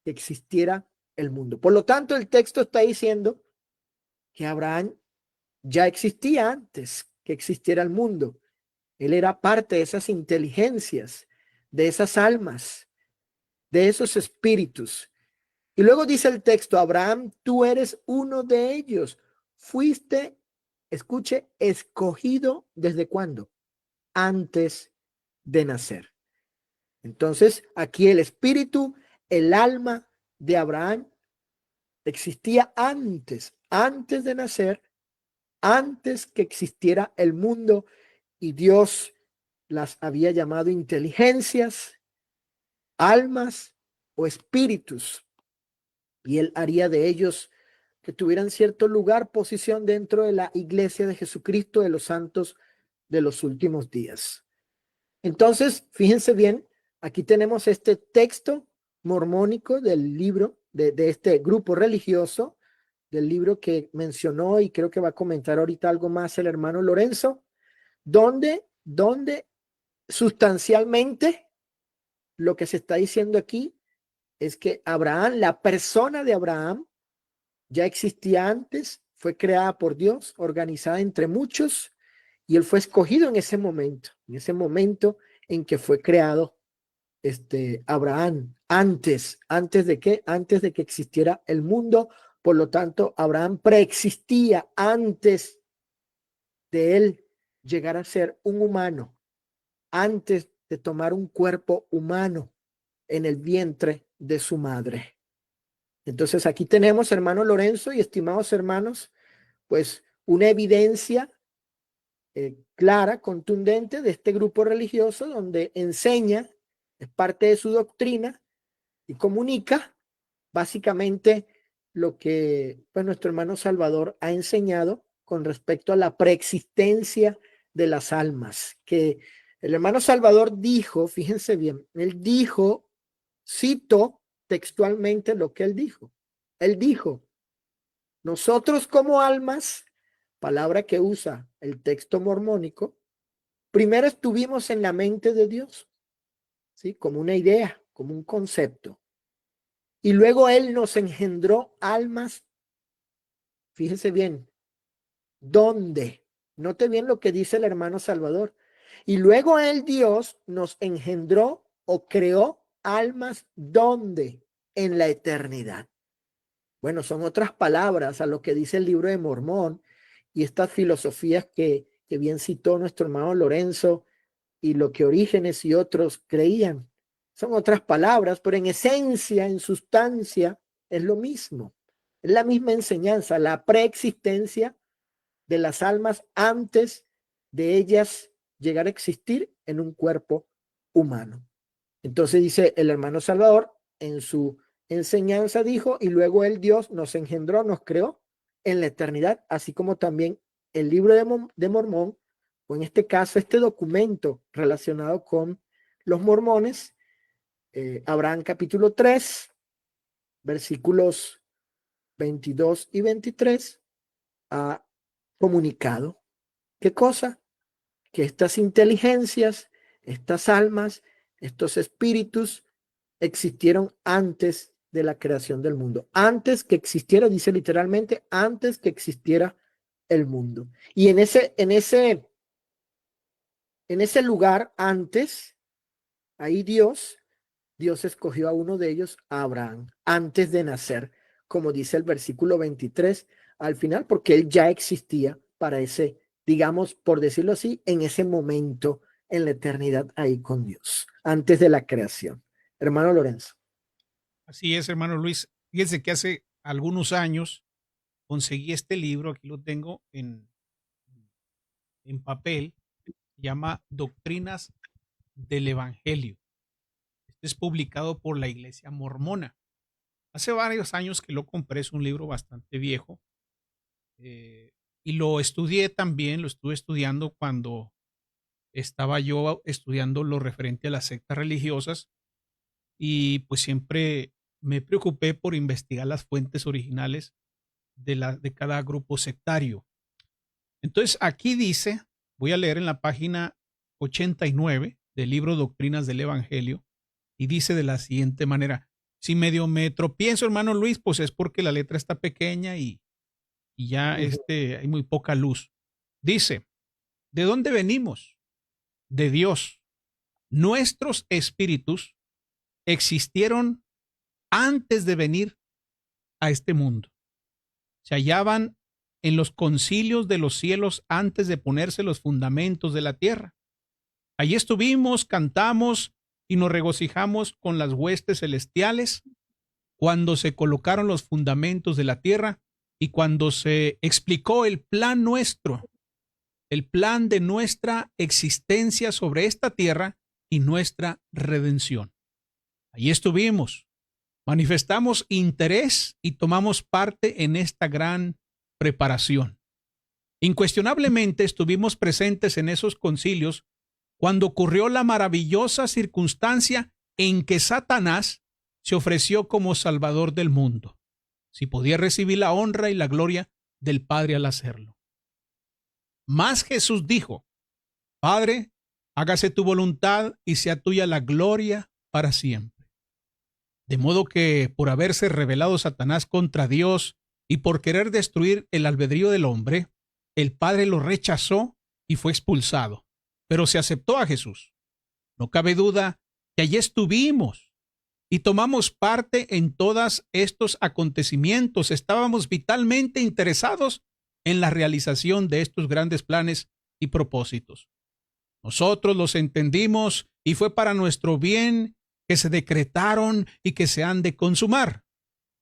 que existiera el mundo. Por lo tanto, el texto está diciendo que Abraham ya existía antes que existiera el mundo. Él era parte de esas inteligencias, de esas almas, de esos espíritus. Y luego dice el texto, Abraham, tú eres uno de ellos. Fuiste, escuche, escogido ¿desde cuándo? Antes de nacer. Entonces, aquí el espíritu, el alma de Abraham existía antes de nacer, antes que existiera el mundo, y Dios las había llamado inteligencias, almas o espíritus, y él haría de ellos que tuvieran cierto lugar, posición dentro de la iglesia de Jesucristo de los santos de los últimos días. Entonces, fíjense bien, aquí tenemos este texto mormónico del libro, de este grupo religioso, del libro que mencionó y creo que va a comentar ahorita algo más el hermano Lorenzo, donde sustancialmente lo que se está diciendo aquí es que Abraham, la persona de Abraham, ya existía antes, fue creada por Dios, organizada entre muchos, y él fue escogido en ese momento en que fue creado Abraham, antes de qué, antes de que existiera el mundo. Por lo tanto, Abraham preexistía antes de él llegar a ser un humano, antes de tomar un cuerpo humano en el vientre de su madre. Entonces aquí tenemos, hermano Lorenzo y estimados hermanos, pues una evidencia clara, contundente de este grupo religioso donde enseña, es parte de su doctrina y comunica básicamente lo que pues, nuestro hermano Salvador ha enseñado con respecto a la preexistencia de las almas, que el hermano Salvador dijo, fíjense bien, él dijo, cito textualmente lo que él dijo. Él dijo, nosotros como almas, palabra que usa el texto mormónico, primero estuvimos en la mente de Dios, ¿sí? Como una idea, como un concepto. Y luego Él nos engendró almas, fíjense bien, ¿dónde? Note bien lo que dice el hermano Salvador. Y luego Él, Dios, nos engendró o creó almas, ¿dónde? En la eternidad. Bueno, son otras palabras a lo que dice el libro de Mormón y estas filosofías que bien citó nuestro hermano Lorenzo y lo que Orígenes y otros creían. Son otras palabras, pero en esencia, en sustancia, es lo mismo. Es la misma enseñanza, la preexistencia de las almas antes de ellas llegar a existir en un cuerpo humano. Entonces dice el hermano Salvador en su enseñanza dijo, y luego el Dios nos engendró, nos creó en la eternidad, así como también el libro de Mormón, o en este caso este documento relacionado con los mormones, Abraham capítulo 3, versículos 22 y 23, ha comunicado. ¿Qué cosa? Que estas inteligencias, estas almas, estos espíritus existieron antes de la creación del mundo. Antes que existiera, dice literalmente, antes que existiera el mundo. Y en ese lugar antes, ahí Dios escogió a uno de ellos, a Abraham, antes de nacer, como dice el versículo 23 al final, porque él ya existía para ese, digamos, por decirlo así, en ese momento, en la eternidad ahí con Dios, antes de la creación. Hermano Lorenzo. Así es, hermano Luis. Fíjense que hace algunos años conseguí este libro, aquí lo tengo en papel, se llama Doctrinas del Evangelio. Este es publicado por la Iglesia Mormona. Hace varios años que lo compré, es un libro bastante viejo. Y lo estudié también, lo estuve estudiando cuando estaba yo estudiando lo referente a las sectas religiosas y pues siempre me preocupé por investigar las fuentes originales de cada grupo sectario. Entonces aquí dice, voy a leer en la página 89 del libro Doctrinas del Evangelio y dice de la siguiente manera, si medio me tropiezo, hermano Luis, pues es porque la letra está pequeña y ya hay muy poca luz. Dice, ¿de dónde venimos? De Dios. Nuestros espíritus existieron antes de venir a este mundo. Se hallaban en los concilios de los cielos antes de ponerse los fundamentos de la tierra. Allí estuvimos, cantamos y nos regocijamos con las huestes celestiales cuando se colocaron los fundamentos de la tierra y cuando se explicó el plan nuestro el plan de nuestra existencia sobre esta tierra y nuestra redención. Allí estuvimos, manifestamos interés y tomamos parte en esta gran preparación. Incuestionablemente estuvimos presentes en esos concilios cuando ocurrió la maravillosa circunstancia en que Satanás se ofreció como Salvador del mundo, si podía recibir la honra y la gloria del Padre al hacerlo. Mas Jesús dijo: Padre, hágase tu voluntad y sea tuya la gloria para siempre. De modo que por haberse rebelado Satanás contra Dios y por querer destruir el albedrío del hombre, el Padre lo rechazó y fue expulsado, pero se aceptó a Jesús. No cabe duda que allí estuvimos y tomamos parte en todos estos acontecimientos. Estábamos vitalmente interesados en la realización de estos grandes planes y propósitos. Nosotros los entendimos y fue para nuestro bien que se decretaron y que se han de consumar.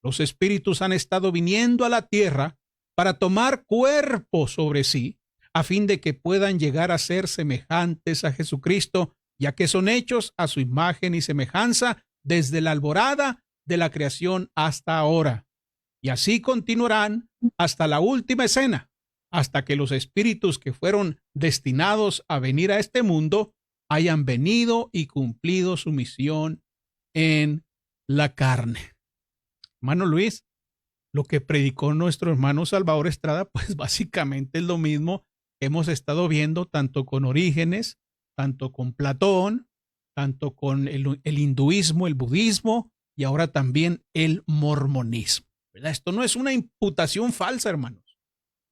Los espíritus han estado viniendo a la tierra para tomar cuerpo sobre sí, a fin de que puedan llegar a ser semejantes a Jesucristo, ya que son hechos a su imagen y semejanza desde la alborada de la creación hasta ahora. Y así continuarán hasta la última escena, hasta que los espíritus que fueron destinados a venir a este mundo hayan venido y cumplido su misión en la carne. Hermano Luis, lo que predicó nuestro hermano Salvador Estrada, pues básicamente es lo mismo que hemos estado viendo tanto con Orígenes, tanto con Platón, tanto con el hinduismo, el budismo y ahora también el mormonismo, ¿verdad? Esto no es una imputación falsa, hermanos.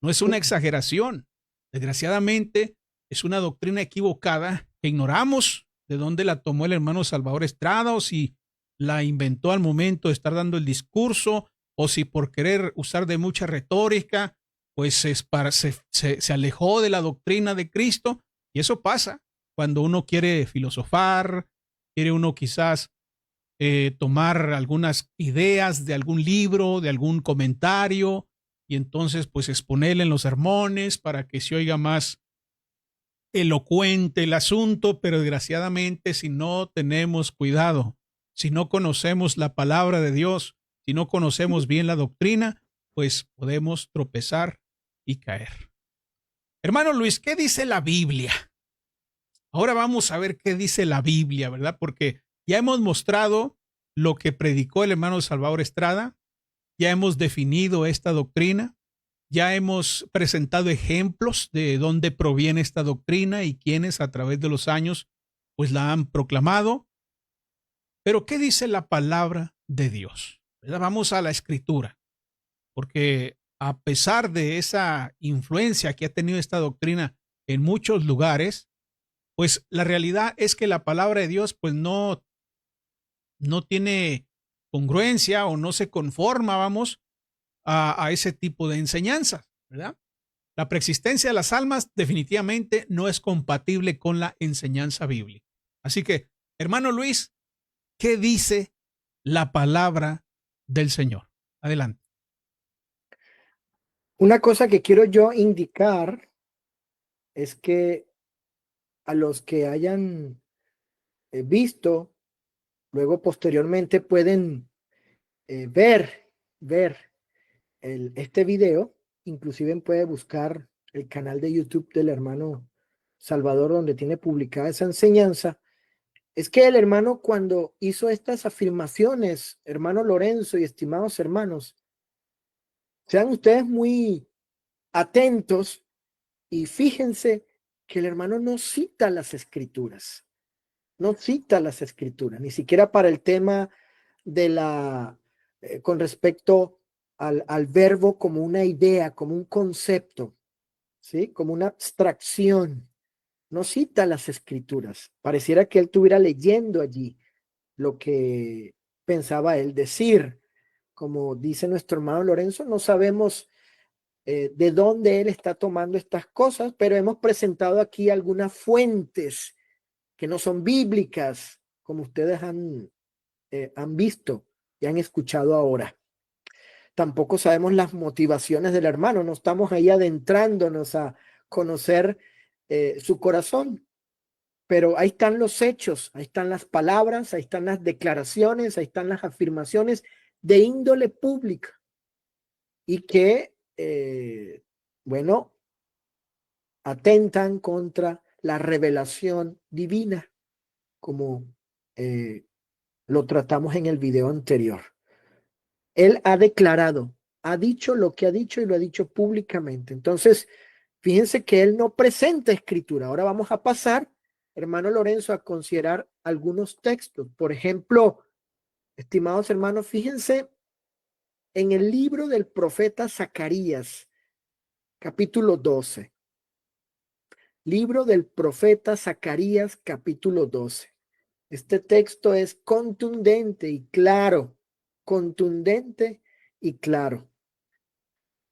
No es una exageración. Desgraciadamente, es una doctrina equivocada que ignoramos de dónde la tomó el hermano Salvador Estrada o si la inventó al momento de estar dando el discurso o si por querer usar de mucha retórica, pues se alejó de la doctrina de Cristo. Y eso pasa cuando uno quiere filosofar, quiere uno quizás tomar algunas ideas de algún libro, de algún comentario, y entonces pues exponerle en los sermones para que se oiga más elocuente el asunto, pero desgraciadamente si no tenemos cuidado, si no conocemos la palabra de Dios, si no conocemos bien la doctrina, pues podemos tropezar y caer. Hermano Luis, ¿qué dice la Biblia? Ahora vamos a ver qué dice la Biblia, ¿verdad? Porque ya hemos mostrado lo que predicó el hermano Salvador Estrada, ya hemos definido esta doctrina, ya hemos presentado ejemplos de dónde proviene esta doctrina y quiénes a través de los años pues la han proclamado. Pero ¿qué dice la palabra de Dios? ¿Verdad? Vamos a la Escritura, porque a pesar de esa influencia que ha tenido esta doctrina en muchos lugares, pues la realidad es que la palabra de Dios pues no tiene congruencia o no se conforma, vamos, a ese tipo de enseñanzas, ¿verdad? La preexistencia de las almas definitivamente no es compatible con la enseñanza bíblica. Así que, hermano Luis, ¿qué dice la palabra del Señor? Adelante. Una cosa que quiero yo indicar es que a los que hayan visto, luego posteriormente pueden ver este video, inclusive puede buscar el canal de YouTube del hermano Salvador, donde tiene publicada esa enseñanza. Es que el hermano, cuando hizo estas afirmaciones, hermano Lorenzo y estimados hermanos, sean ustedes muy atentos y fíjense que el hermano no cita las escrituras, ni siquiera para el tema de con respecto al verbo como una idea, como un concepto, ¿sí? Como una abstracción. No cita las escrituras. Pareciera que él estuviera leyendo allí lo que pensaba él decir. Como dice nuestro hermano Lorenzo, no sabemos de dónde él está tomando estas cosas, pero hemos presentado aquí algunas fuentes que no son bíblicas, como ustedes han visto y han escuchado ahora. Tampoco sabemos las motivaciones del hermano, no estamos ahí adentrándonos a conocer su corazón. Pero ahí están los hechos, ahí están las palabras, ahí están las declaraciones, ahí están las afirmaciones de índole pública y que, bueno, atentan contra la revelación divina, como lo tratamos en el video anterior. Él ha declarado, ha dicho lo que ha dicho y lo ha dicho públicamente. Entonces, fíjense que él no presenta escritura. Ahora vamos a pasar, hermano Lorenzo, a considerar algunos textos. Por ejemplo, estimados hermanos, fíjense en el libro del profeta Zacarías, capítulo 12. Libro del profeta Zacarías, capítulo 12. Este texto es contundente y claro, contundente y claro.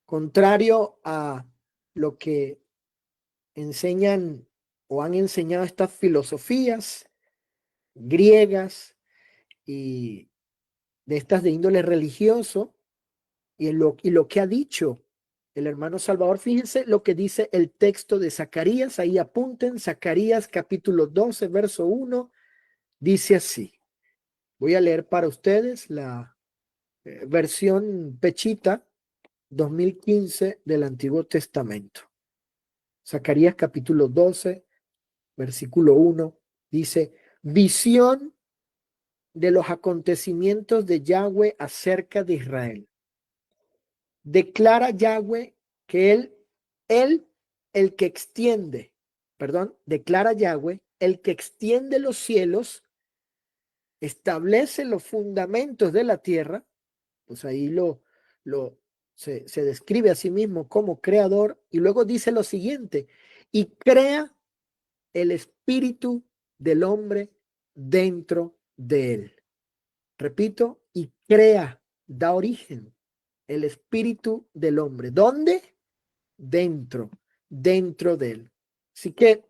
Contrario a lo que enseñan o han enseñado estas filosofías griegas y de estas de índole religioso y lo que ha dicho el hermano Salvador. Fíjense lo que dice el texto de Zacarías, ahí apunten, Zacarías capítulo 12, verso 1, dice así. Voy a leer para ustedes la versión Pechita 2015 del Antiguo Testamento. Zacarías capítulo 12, versículo 1, dice, visión de los acontecimientos de Yahweh acerca de Israel. Declara Yahweh que él, el que extiende, declara Yahweh, el que extiende los cielos, establece los fundamentos de la tierra, pues ahí se describe a sí mismo como creador, y luego dice lo siguiente, y crea el espíritu del hombre dentro de él. Repito, y crea, da origen, el espíritu del hombre. ¿Dónde? Dentro de él. Así que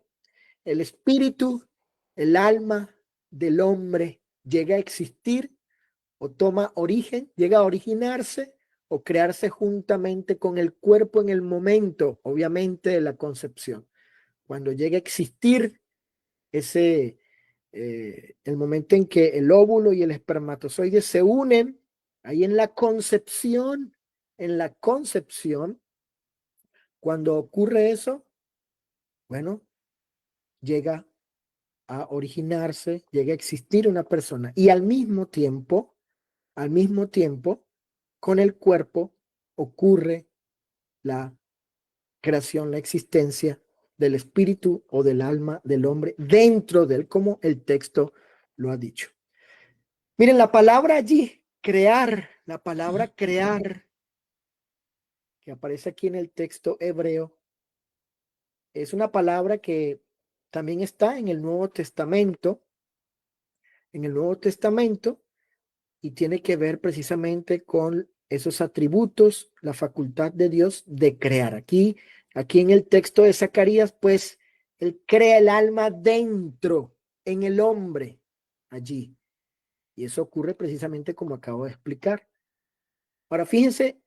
el espíritu, el alma del hombre llega a existir o toma origen, llega a originarse o crearse juntamente con el cuerpo en el momento, obviamente, de la concepción. Cuando llega a existir el momento en que el óvulo y el espermatozoide se unen, ahí en la concepción, cuando ocurre eso, bueno, llega a originarse, llega a existir una persona y al mismo tiempo, con el cuerpo ocurre la creación, la existencia del espíritu o del alma del hombre dentro de él, como el texto lo ha dicho. Miren, la palabra allí, crear, la palabra crear, que aparece aquí en el texto hebreo, es una palabra que también está en el Nuevo Testamento, y tiene que ver precisamente con esos atributos, la facultad de Dios de crear. Aquí en el texto de Zacarías, pues, él crea el alma dentro, en el hombre, allí. Y eso ocurre precisamente como acabo de explicar. Ahora, fíjense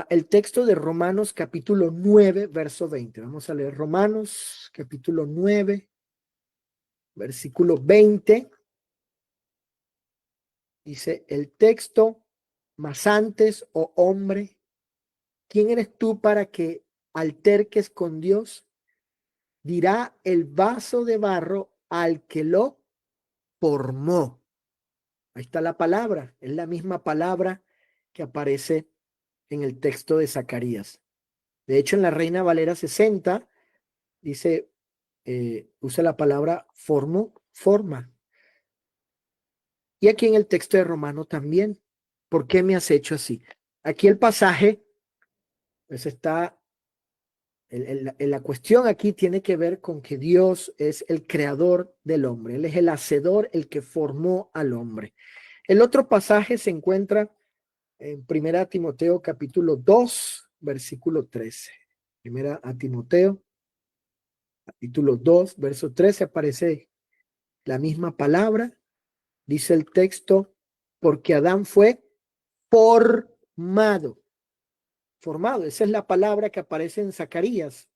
el texto de Romanos capítulo 9, verso 20. Vamos a leer Romanos capítulo 9, versículo 20. Dice el texto, mas antes, oh hombre, ¿quién eres tú para que alterques con Dios? Dirá el vaso de barro al que lo formó. Ahí está la palabra, es la misma palabra que aparece en el texto de Zacarías. De hecho, en la Reina Valera 60 dice, usa la palabra formó, forma. Y aquí en el texto de Romano también. ¿Por qué me has hecho así? Aquí el pasaje, pues está, la cuestión aquí tiene que ver con que Dios es el creador del hombre. Él es el hacedor, el que formó al hombre. El otro pasaje se encuentra en 1 Timoteo capítulo 2, versículo 13. 1 Timoteo capítulo 2, verso 13 aparece la misma palabra. Dice el texto, porque Adán fue formado. Esa es la palabra que aparece en Zacarías.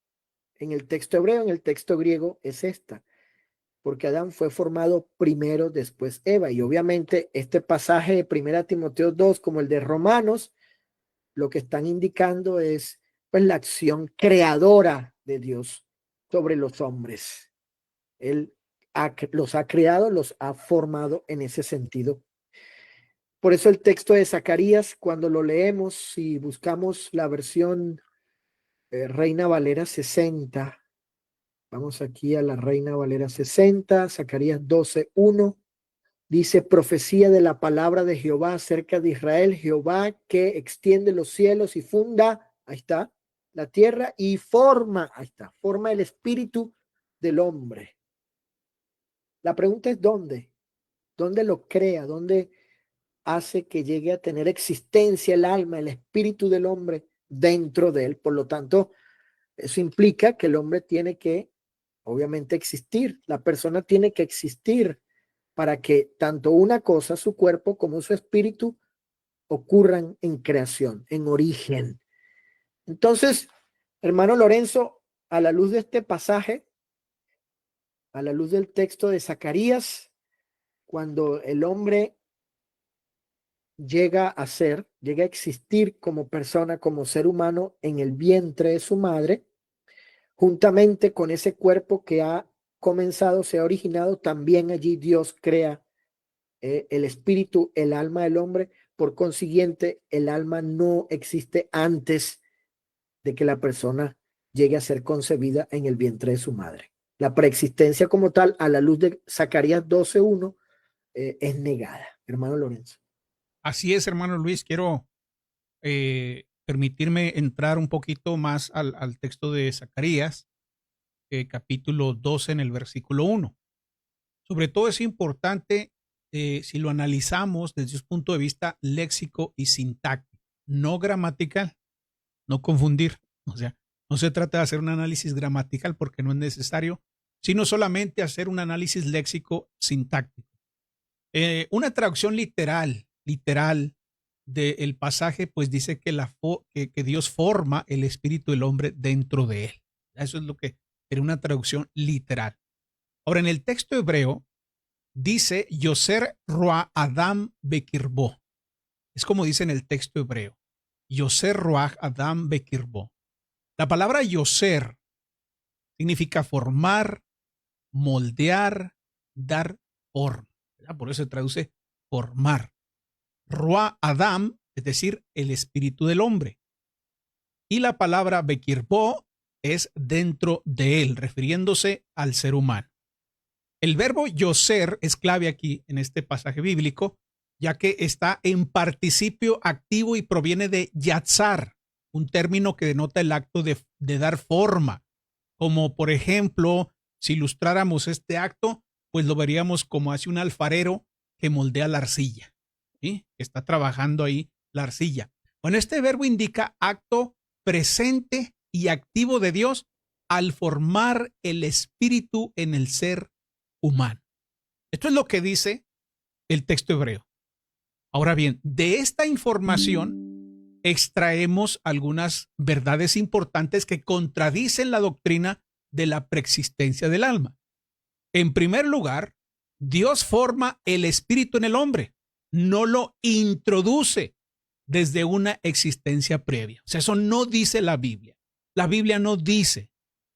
en el texto hebreo, en el texto griego es esta, porque Adán fue formado primero, después Eva. Y obviamente este pasaje de 1 Timoteo 2, como el de Romanos, lo que están indicando es pues la acción creadora de Dios sobre los hombres. Él los ha creado, los ha formado en ese sentido. Por eso el texto de Zacarías, cuando lo leemos, si buscamos la versión Reina Valera 60, vamos aquí a la Reina Valera 60, Zacarías 12:1, dice: profecía de la palabra de Jehová acerca de Israel, Jehová que extiende los cielos y funda, ahí está, la tierra y forma, ahí está, forma el espíritu del hombre. La pregunta es ¿dónde? ¿Dónde lo crea? ¿Dónde hace que llegue a tener existencia el alma, el espíritu del hombre dentro de él? Por lo tanto, eso implica que el hombre tiene que, obviamente, existir. La persona tiene que existir para que tanto una cosa, su cuerpo, como su espíritu, ocurran en creación, en origen. Entonces, hermano Lorenzo, a la luz de este pasaje, a la luz del texto de Zacarías, cuando el hombre llega a existir como persona, como ser humano en el vientre de su madre, juntamente con ese cuerpo que ha comenzado, se ha originado, también allí Dios crea el espíritu, el alma del hombre. Por consiguiente, el alma no existe antes de que la persona llegue a ser concebida en el vientre de su madre. La preexistencia como tal, a la luz de Zacarías 12:1, es negada, hermano Lorenzo. Así es, hermano Luis. Quiero permitirme entrar un poquito más al texto de Zacarías, capítulo 12, en el versículo 1. Sobre todo es importante si lo analizamos desde un punto de vista léxico y sintáctico, no gramatical, no confundir. O sea, no se trata de hacer un análisis gramatical porque no es necesario, sino solamente hacer un análisis léxico sintáctico. Una traducción literal del pasaje, pues dice que Dios forma el espíritu del hombre dentro de él. Eso es lo que era una traducción literal. Ahora, en el texto hebreo dice Yoser Roa Adam Bekirbo. Es como dice en el texto hebreo. Yoser Roa Adam Bekirbo. La palabra Yoser significa formar, moldear, dar forma. ¿Verdad? Por eso se traduce formar. Roa Adam, es decir, el espíritu del hombre. Y la palabra Bekirbo es dentro de él, refiriéndose al ser humano. El verbo yoser es clave aquí en este pasaje bíblico, ya que está en participio activo y proviene de yatzar, un término que denota el acto de dar forma. Como por ejemplo, si ilustráramos este acto, pues lo veríamos como hace un alfarero que moldea la arcilla, ¿sí? Que está trabajando ahí la arcilla. Bueno, este verbo indica acto presente y activo de Dios al formar el espíritu en el ser humano. Esto es lo que dice el texto hebreo. Ahora bien, de esta información extraemos algunas verdades importantes que contradicen la doctrina de la preexistencia del alma. En primer lugar, Dios forma el espíritu en el hombre, no lo introduce desde una existencia previa. O sea, eso no dice la Biblia. La Biblia no dice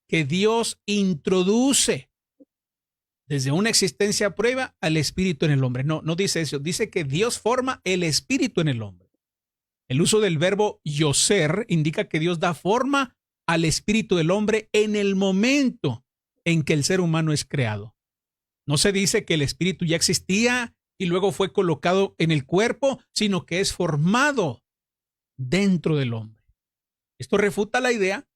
que Dios introduce desde una existencia previa al espíritu en el hombre. No, no dice eso. Dice que Dios forma el espíritu en el hombre. El uso del verbo yoser indica que Dios da forma al espíritu del hombre en el momento en que el ser humano es creado. No se dice que el espíritu ya existía y luego fue colocado en el cuerpo, sino que es formado dentro del hombre. Esto refuta la idea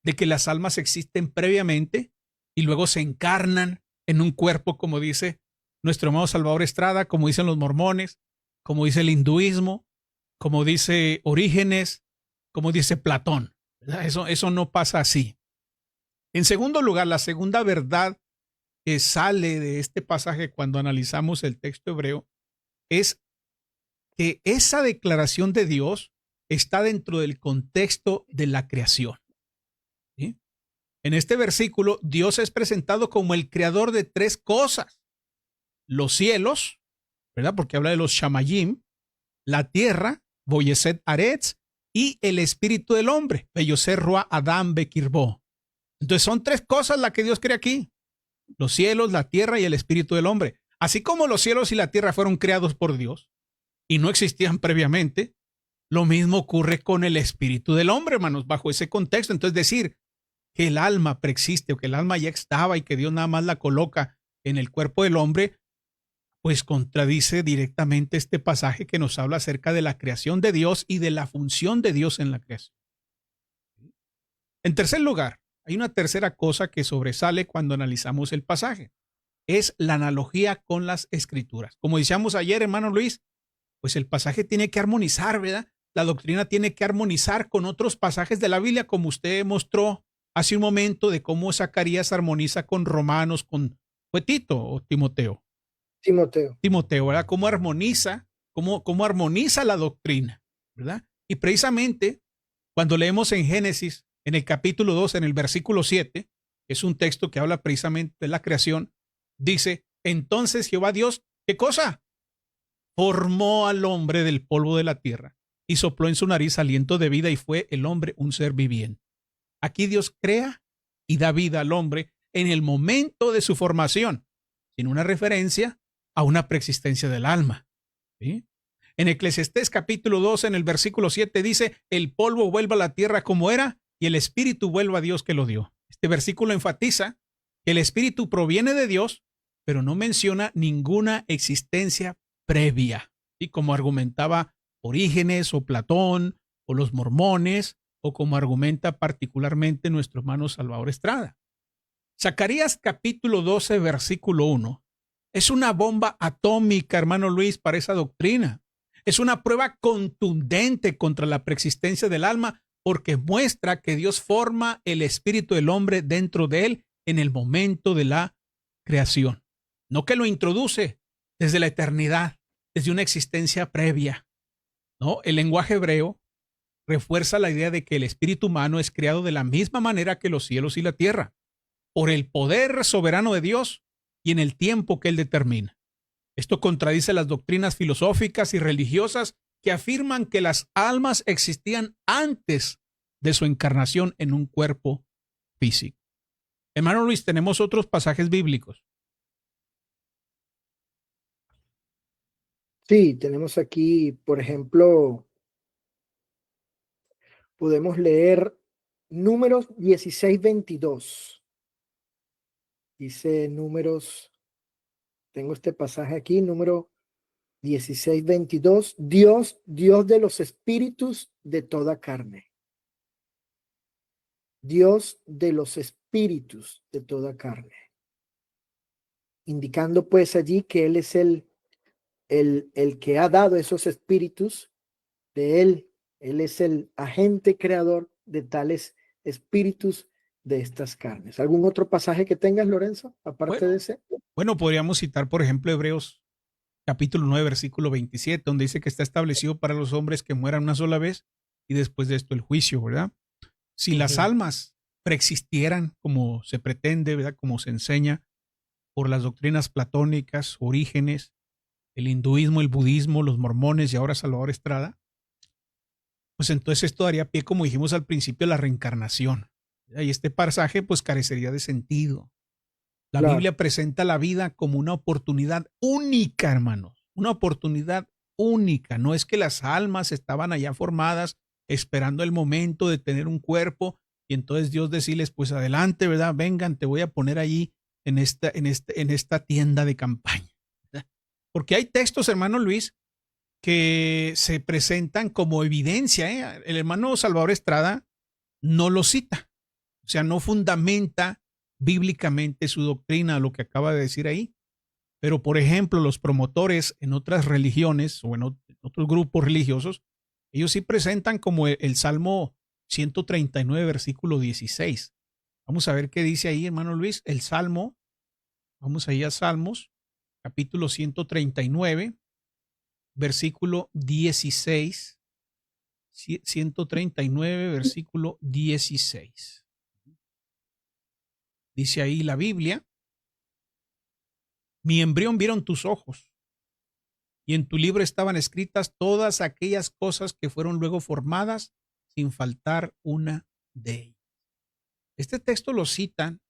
de que las almas existen previamente y luego se encarnan en un cuerpo, como dice nuestro amado Salvador Estrada, como dicen los mormones, como dice el hinduismo, como dice Orígenes, como dice Platón. Eso no pasa así. En segundo lugar, la segunda verdad que sale de este pasaje cuando analizamos el texto hebreo es que esa declaración de Dios está dentro del contexto de la creación, ¿sí? En este versículo, Dios es presentado como el creador de tres cosas. Los cielos, ¿verdad? Porque habla de los shamayim, la tierra, Boyeset Aretz, y el espíritu del hombre, Beyoser Roa Adam Bekirbo. Entonces son tres cosas las que Dios crea aquí. Los cielos, la tierra y el espíritu del hombre. Así como los cielos y la tierra fueron creados por Dios y no existían previamente, lo mismo ocurre con el espíritu del hombre, hermanos, bajo ese contexto. Entonces decir que el alma preexiste o que el alma ya estaba y que Dios nada más la coloca en el cuerpo del hombre, pues contradice directamente este pasaje que nos habla acerca de la creación de Dios y de la función de Dios en la creación. En tercer lugar, hay una tercera cosa que sobresale cuando analizamos el pasaje. Es la analogía con las escrituras. Como decíamos ayer, hermano Luis, pues el pasaje tiene que armonizar, ¿verdad? La doctrina tiene que armonizar con otros pasajes de la Biblia, como usted mostró hace un momento de cómo Zacarías armoniza con Romanos, con ¿fue Tito o Timoteo? Timoteo, ¿verdad? Cómo armoniza la doctrina, ¿verdad? Y precisamente cuando leemos en Génesis, en el capítulo 2, en el versículo 7, es un texto que habla precisamente de la creación, dice, entonces Jehová Dios, ¿qué cosa? Formó al hombre del polvo de la tierra y sopló en su nariz aliento de vida y fue el hombre un ser viviente. Aquí Dios crea y da vida al hombre en el momento de su formación, sin una referencia a una preexistencia del alma. ¿Sí? En Eclesiastés capítulo 2, en el versículo 7 dice, el polvo vuelva a la tierra como era y el espíritu vuelva a Dios que lo dio. Este versículo enfatiza que el espíritu proviene de Dios, pero no menciona ninguna existencia previa. Y como argumentaba Orígenes o Platón o los mormones o como argumenta particularmente nuestro hermano Salvador Estrada. Zacarías capítulo 12, versículo 1 es una bomba atómica, hermano Luis, para esa doctrina. Es una prueba contundente contra la preexistencia del alma porque muestra que Dios forma el espíritu del hombre dentro de él en el momento de la creación. No que lo introduce desde la eternidad, desde una existencia previa. ¿No? El lenguaje hebreo refuerza la idea de que el espíritu humano es creado de la misma manera que los cielos y la tierra, por el poder soberano de Dios y en el tiempo que Él determina. Esto contradice las doctrinas filosóficas y religiosas que afirman que las almas existían antes de su encarnación en un cuerpo físico. Hermano Luis, tenemos otros pasajes bíblicos. Sí, tenemos aquí, por ejemplo, podemos leer Números 16:22. Dice Números, tengo este pasaje aquí, número 16:22. Dios de los espíritus de toda carne. Dios de los espíritus de toda carne. Indicando pues allí que Él es el que ha dado esos espíritus de Él. Él es el agente creador de tales espíritus de estas carnes. ¿Algún otro pasaje que tengas, Lorenzo, aparte de ese? Bueno, podríamos citar, por ejemplo, Hebreos capítulo 9, versículo 27, donde dice que está establecido para los hombres que mueran una sola vez y después de esto el juicio, ¿verdad? Si las almas preexistieran como se pretende, ¿verdad? Como se enseña por las doctrinas platónicas, Orígenes, el hinduismo, el budismo, los mormones y ahora Salvador Estrada, pues entonces esto daría pie, como dijimos al principio, a la reencarnación. Y este pasaje pues carecería de sentido. La Biblia presenta la vida como una oportunidad única, hermanos, una oportunidad única. No es que las almas estaban allá formadas esperando el momento de tener un cuerpo y entonces Dios decirles, pues adelante, ¿verdad? Vengan, te voy a poner allí en esta tienda de campaña. ¿Verdad? Porque hay textos, hermano Luis, que se presentan como evidencia. El hermano Salvador Estrada no lo cita, o sea, no fundamenta bíblicamente su doctrina, lo que acaba de decir ahí. Pero, por ejemplo, los promotores en otras religiones o en otros grupos religiosos, ellos sí presentan como el Salmo 139, versículo 16. Vamos a ver qué dice ahí, hermano Luis, el Salmo. Vamos ahí a Salmos, capítulo 139, versículo 16. 139, versículo 16. Dice ahí la Biblia, mi embrión vieron tus ojos, y en tu libro estaban escritas todas aquellas cosas que fueron luego formadas, sin faltar una de ellas. Este texto lo citan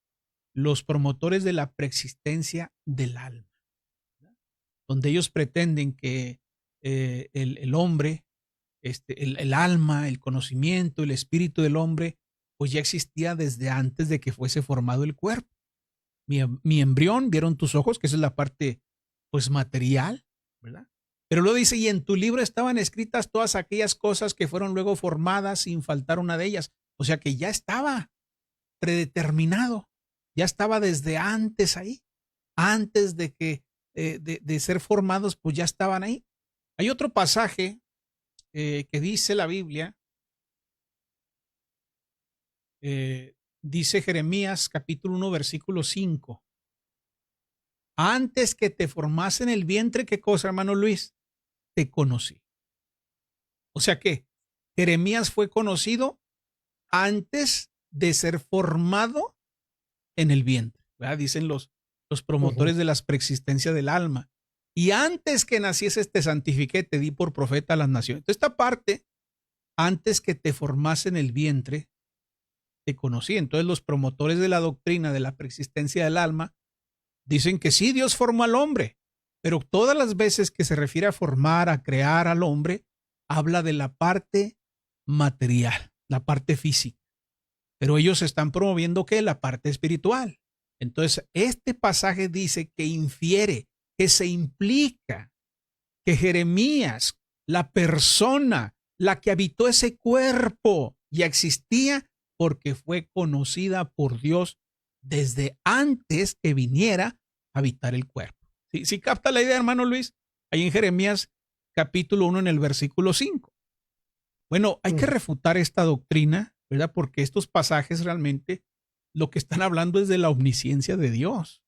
los promotores de la preexistencia del alma, ¿verdad? Donde ellos pretenden que el hombre, el alma, el conocimiento, el espíritu del hombre, pues ya existía desde antes de que fuese formado el cuerpo. Mi embrión, vieron tus ojos, que esa es la parte pues material, ¿verdad? Pero luego dice, y en tu libro estaban escritas todas aquellas cosas que fueron luego formadas sin faltar una de ellas. O sea que ya estaba predeterminado, ya estaba desde antes ahí, antes de que de ser formados, pues ya estaban ahí. Hay otro pasaje que dice la Biblia, dice Jeremías capítulo 1 versículo 5. Antes que te formase en el vientre, ¿qué cosa, hermano Luis? Te conocí. O sea que Jeremías fue conocido antes de ser formado en el vientre, ¿verdad? Dicen los promotores de la preexistencia del alma. Y antes que nacieses te santifiqué, te di por profeta a las naciones. Entonces, esta parte, antes que te formase en el vientre, te conocí. Entonces, los promotores de la doctrina de la preexistencia del alma dicen que sí, Dios formó al hombre, pero todas las veces que se refiere a formar, a crear al hombre, habla de la parte material, la parte física. Pero ellos están promoviendo que la parte espiritual. Entonces, este pasaje dice que infiere, que se implica que Jeremías, la persona, la que habitó ese cuerpo, ya existía porque fue conocida por Dios desde antes que viniera a habitar el cuerpo. ¿Sí capta la idea, hermano Luis? Ahí en Jeremías capítulo 1 en el versículo 5. Bueno, hay que refutar esta doctrina, ¿verdad? Porque estos pasajes realmente lo que están hablando es de la omnisciencia de Dios.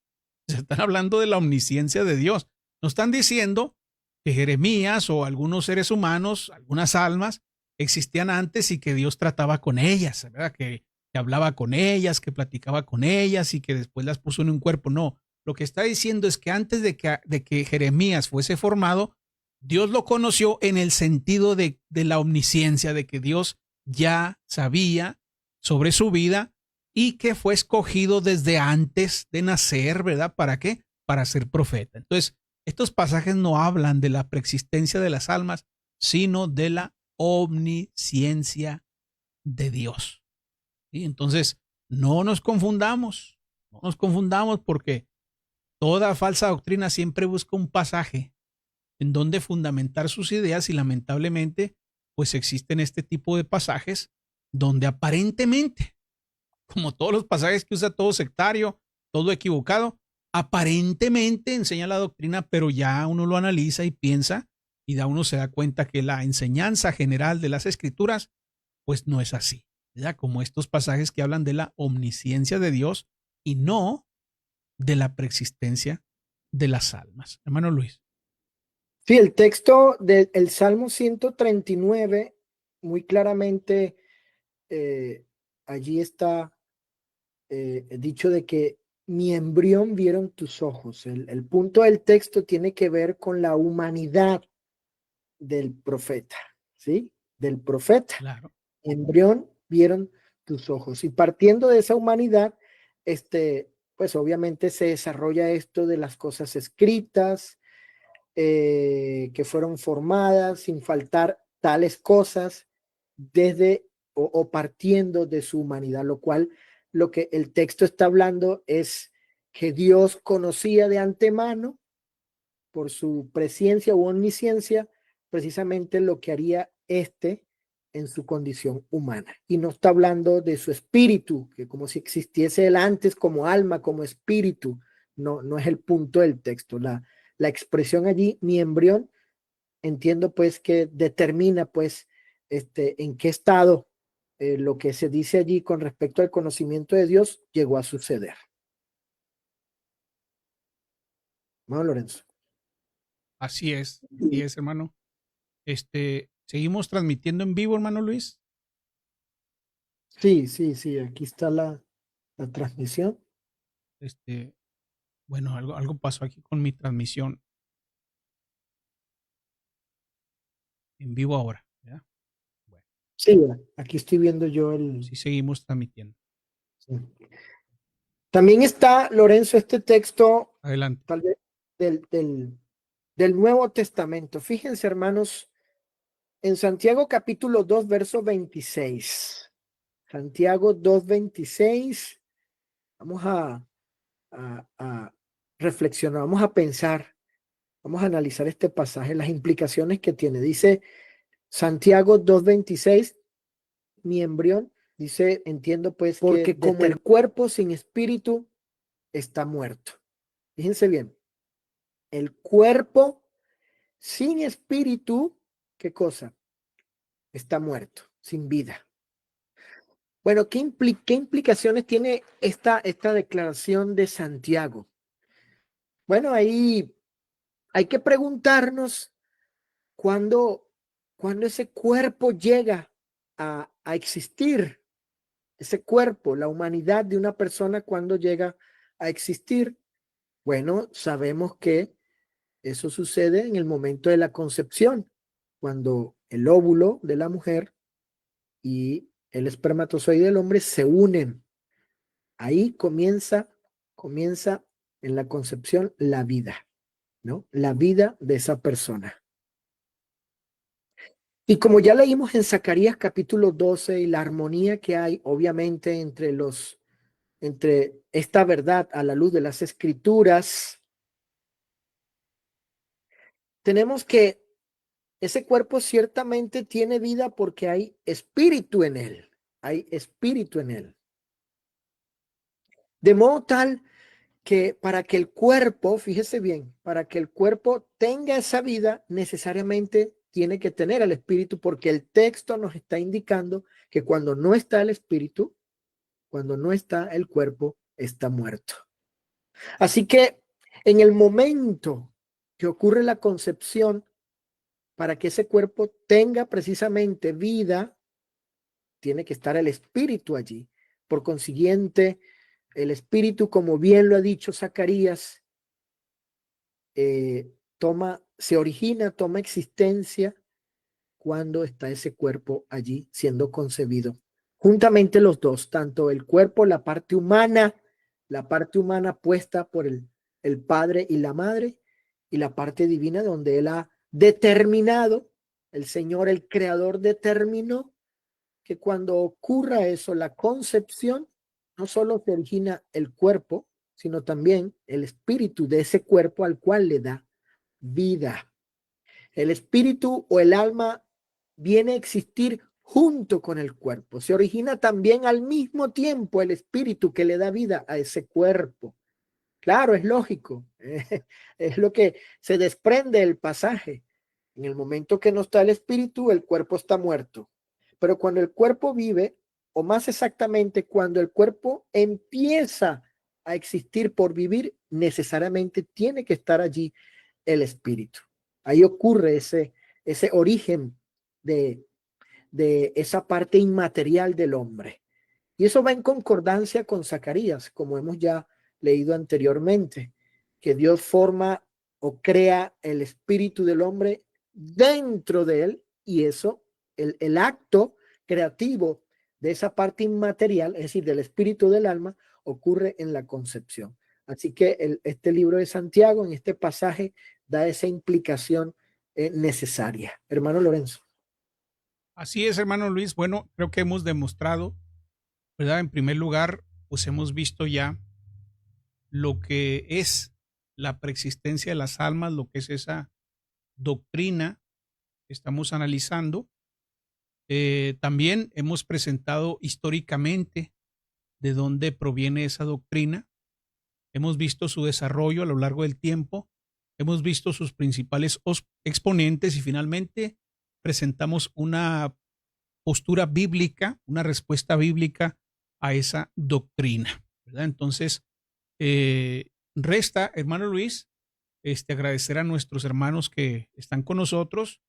Se están hablando de la omnisciencia de Dios. No están diciendo que Jeremías o algunos seres humanos, algunas almas, existían antes y que Dios trataba con ellas, ¿verdad? Que hablaba con ellas, que platicaba con ellas y que después las puso en un cuerpo. No, lo que está diciendo es que antes de que Jeremías fuese formado, Dios lo conoció en el sentido de la omnisciencia, de que Dios ya sabía sobre su vida y que fue escogido desde antes de nacer, ¿verdad? ¿Para qué? Para ser profeta. Entonces, estos pasajes no hablan de la preexistencia de las almas, sino de la omnisciencia de Dios. ¿Sí? Entonces, no nos confundamos porque toda falsa doctrina siempre busca un pasaje en donde fundamentar sus ideas y lamentablemente, pues existen este tipo de pasajes donde aparentemente, como todos los pasajes que usa todo sectario, todo equivocado, aparentemente enseña la doctrina, pero ya uno lo analiza y piensa y uno se da cuenta que la enseñanza general de las escrituras, pues no es así, ¿verdad? Como estos pasajes que hablan de la omnisciencia de Dios y no de la preexistencia de las almas. Hermano Luis. Sí, el texto del Salmo 139, muy claramente, allí está dicho de que mi embrión vieron tus ojos. El punto del texto tiene que ver con la humanidad del profeta, ¿sí? Del profeta. Claro. Embrión vieron tus ojos. Y partiendo de esa humanidad, pues obviamente se desarrolla esto de las cosas escritas, que fueron formadas sin faltar tales cosas desde o partiendo de su humanidad, lo cual lo que el texto está hablando es que Dios conocía de antemano por su presencia u omnisciencia precisamente lo que haría en su condición humana. Y no está hablando de su espíritu, que como si existiese él antes como alma, como espíritu. No es el punto del texto. La expresión allí, mi embrión, entiendo pues que determina pues en qué estado lo que se dice allí con respecto al conocimiento de Dios llegó a suceder. ¿No, Lorenzo? Así es, hermano. Seguimos transmitiendo en vivo, hermano Luis. Sí, aquí está la transmisión. Bueno, algo pasó aquí con mi transmisión en vivo ahora, ¿verdad? Bueno, Sí, aquí estoy viendo yo sí seguimos transmitiendo. sí. También está, Lorenzo, este texto, Adelante. tal vez, del Nuevo Testamento. Fíjense, hermanos, en Santiago capítulo 2, verso 26. Santiago 2, 26. Vamos a reflexionar, vamos a pensar, vamos a analizar este pasaje, las implicaciones que tiene. Dice Santiago 2, 26, mi embrión, dice, entiendo pues porque como el cuerpo sin espíritu está muerto. Fíjense bien, el cuerpo sin espíritu, ¿qué cosa? Está muerto, sin vida. Bueno, ¿qué implicaciones tiene esta declaración de Santiago? Bueno, ahí hay que preguntarnos cuándo ese cuerpo llega a existir, ese cuerpo, la humanidad de una persona, cuando llega a existir. Bueno, sabemos que eso sucede en el momento de la concepción, cuando el óvulo de la mujer y el espermatozoide del hombre se unen. Ahí comienza en la concepción la vida, ¿no? La vida de esa persona. Y como ya leímos en Zacarías capítulo 12 y la armonía que hay, obviamente, entre esta verdad a la luz de las escrituras, tenemos que ese cuerpo ciertamente tiene vida porque hay espíritu en él. Hay espíritu en él. De modo tal que para que el cuerpo, fíjese bien, para que el cuerpo tenga esa vida, necesariamente tiene que tener el espíritu, porque el texto nos está indicando que cuando no está el espíritu, cuando no está el cuerpo, está muerto. Así que en el momento que ocurre la concepción, para que ese cuerpo tenga precisamente vida, tiene que estar el espíritu allí. Por consiguiente, el espíritu, como bien lo ha dicho Zacarías, se origina, toma existencia cuando está ese cuerpo allí siendo concebido. Juntamente los dos, tanto el cuerpo, la parte humana puesta por el padre y la madre, y la parte divina donde él ha determinado, el Señor, el Creador, determinó que cuando ocurra eso, la concepción, no solo se origina el cuerpo, sino también el espíritu de ese cuerpo al cual le da vida. El espíritu o el alma viene a existir junto con el cuerpo. Se origina también al mismo tiempo el espíritu que le da vida a ese cuerpo. Claro, es lógico. Es lo que se desprende del pasaje. En el momento que no está el espíritu, el cuerpo está muerto. Pero cuando el cuerpo vive, o más exactamente, cuando el cuerpo empieza a existir por vivir, necesariamente tiene que estar allí el espíritu. Ahí ocurre ese origen de esa parte inmaterial del hombre. Y eso va en concordancia con Zacarías, como hemos ya leído anteriormente, que Dios forma o crea el espíritu del hombre dentro de él, y eso, el acto creativo de esa parte inmaterial, es decir, del espíritu del alma, ocurre en la concepción. Así que este libro de Santiago, en este pasaje, da esa implicación necesaria. Hermano Lorenzo. Así es, hermano Luis. Bueno, creo que hemos demostrado, ¿verdad? En primer lugar, pues hemos visto ya lo que es la preexistencia de las almas, lo que es esa doctrina que estamos analizando. También hemos presentado históricamente de dónde proviene esa doctrina. Hemos visto su desarrollo a lo largo del tiempo. Hemos visto sus principales exponentes y finalmente presentamos una postura bíblica, una respuesta bíblica a esa doctrina, ¿verdad? Entonces, resta, hermano Luis, agradecer a nuestros hermanos que están con nosotros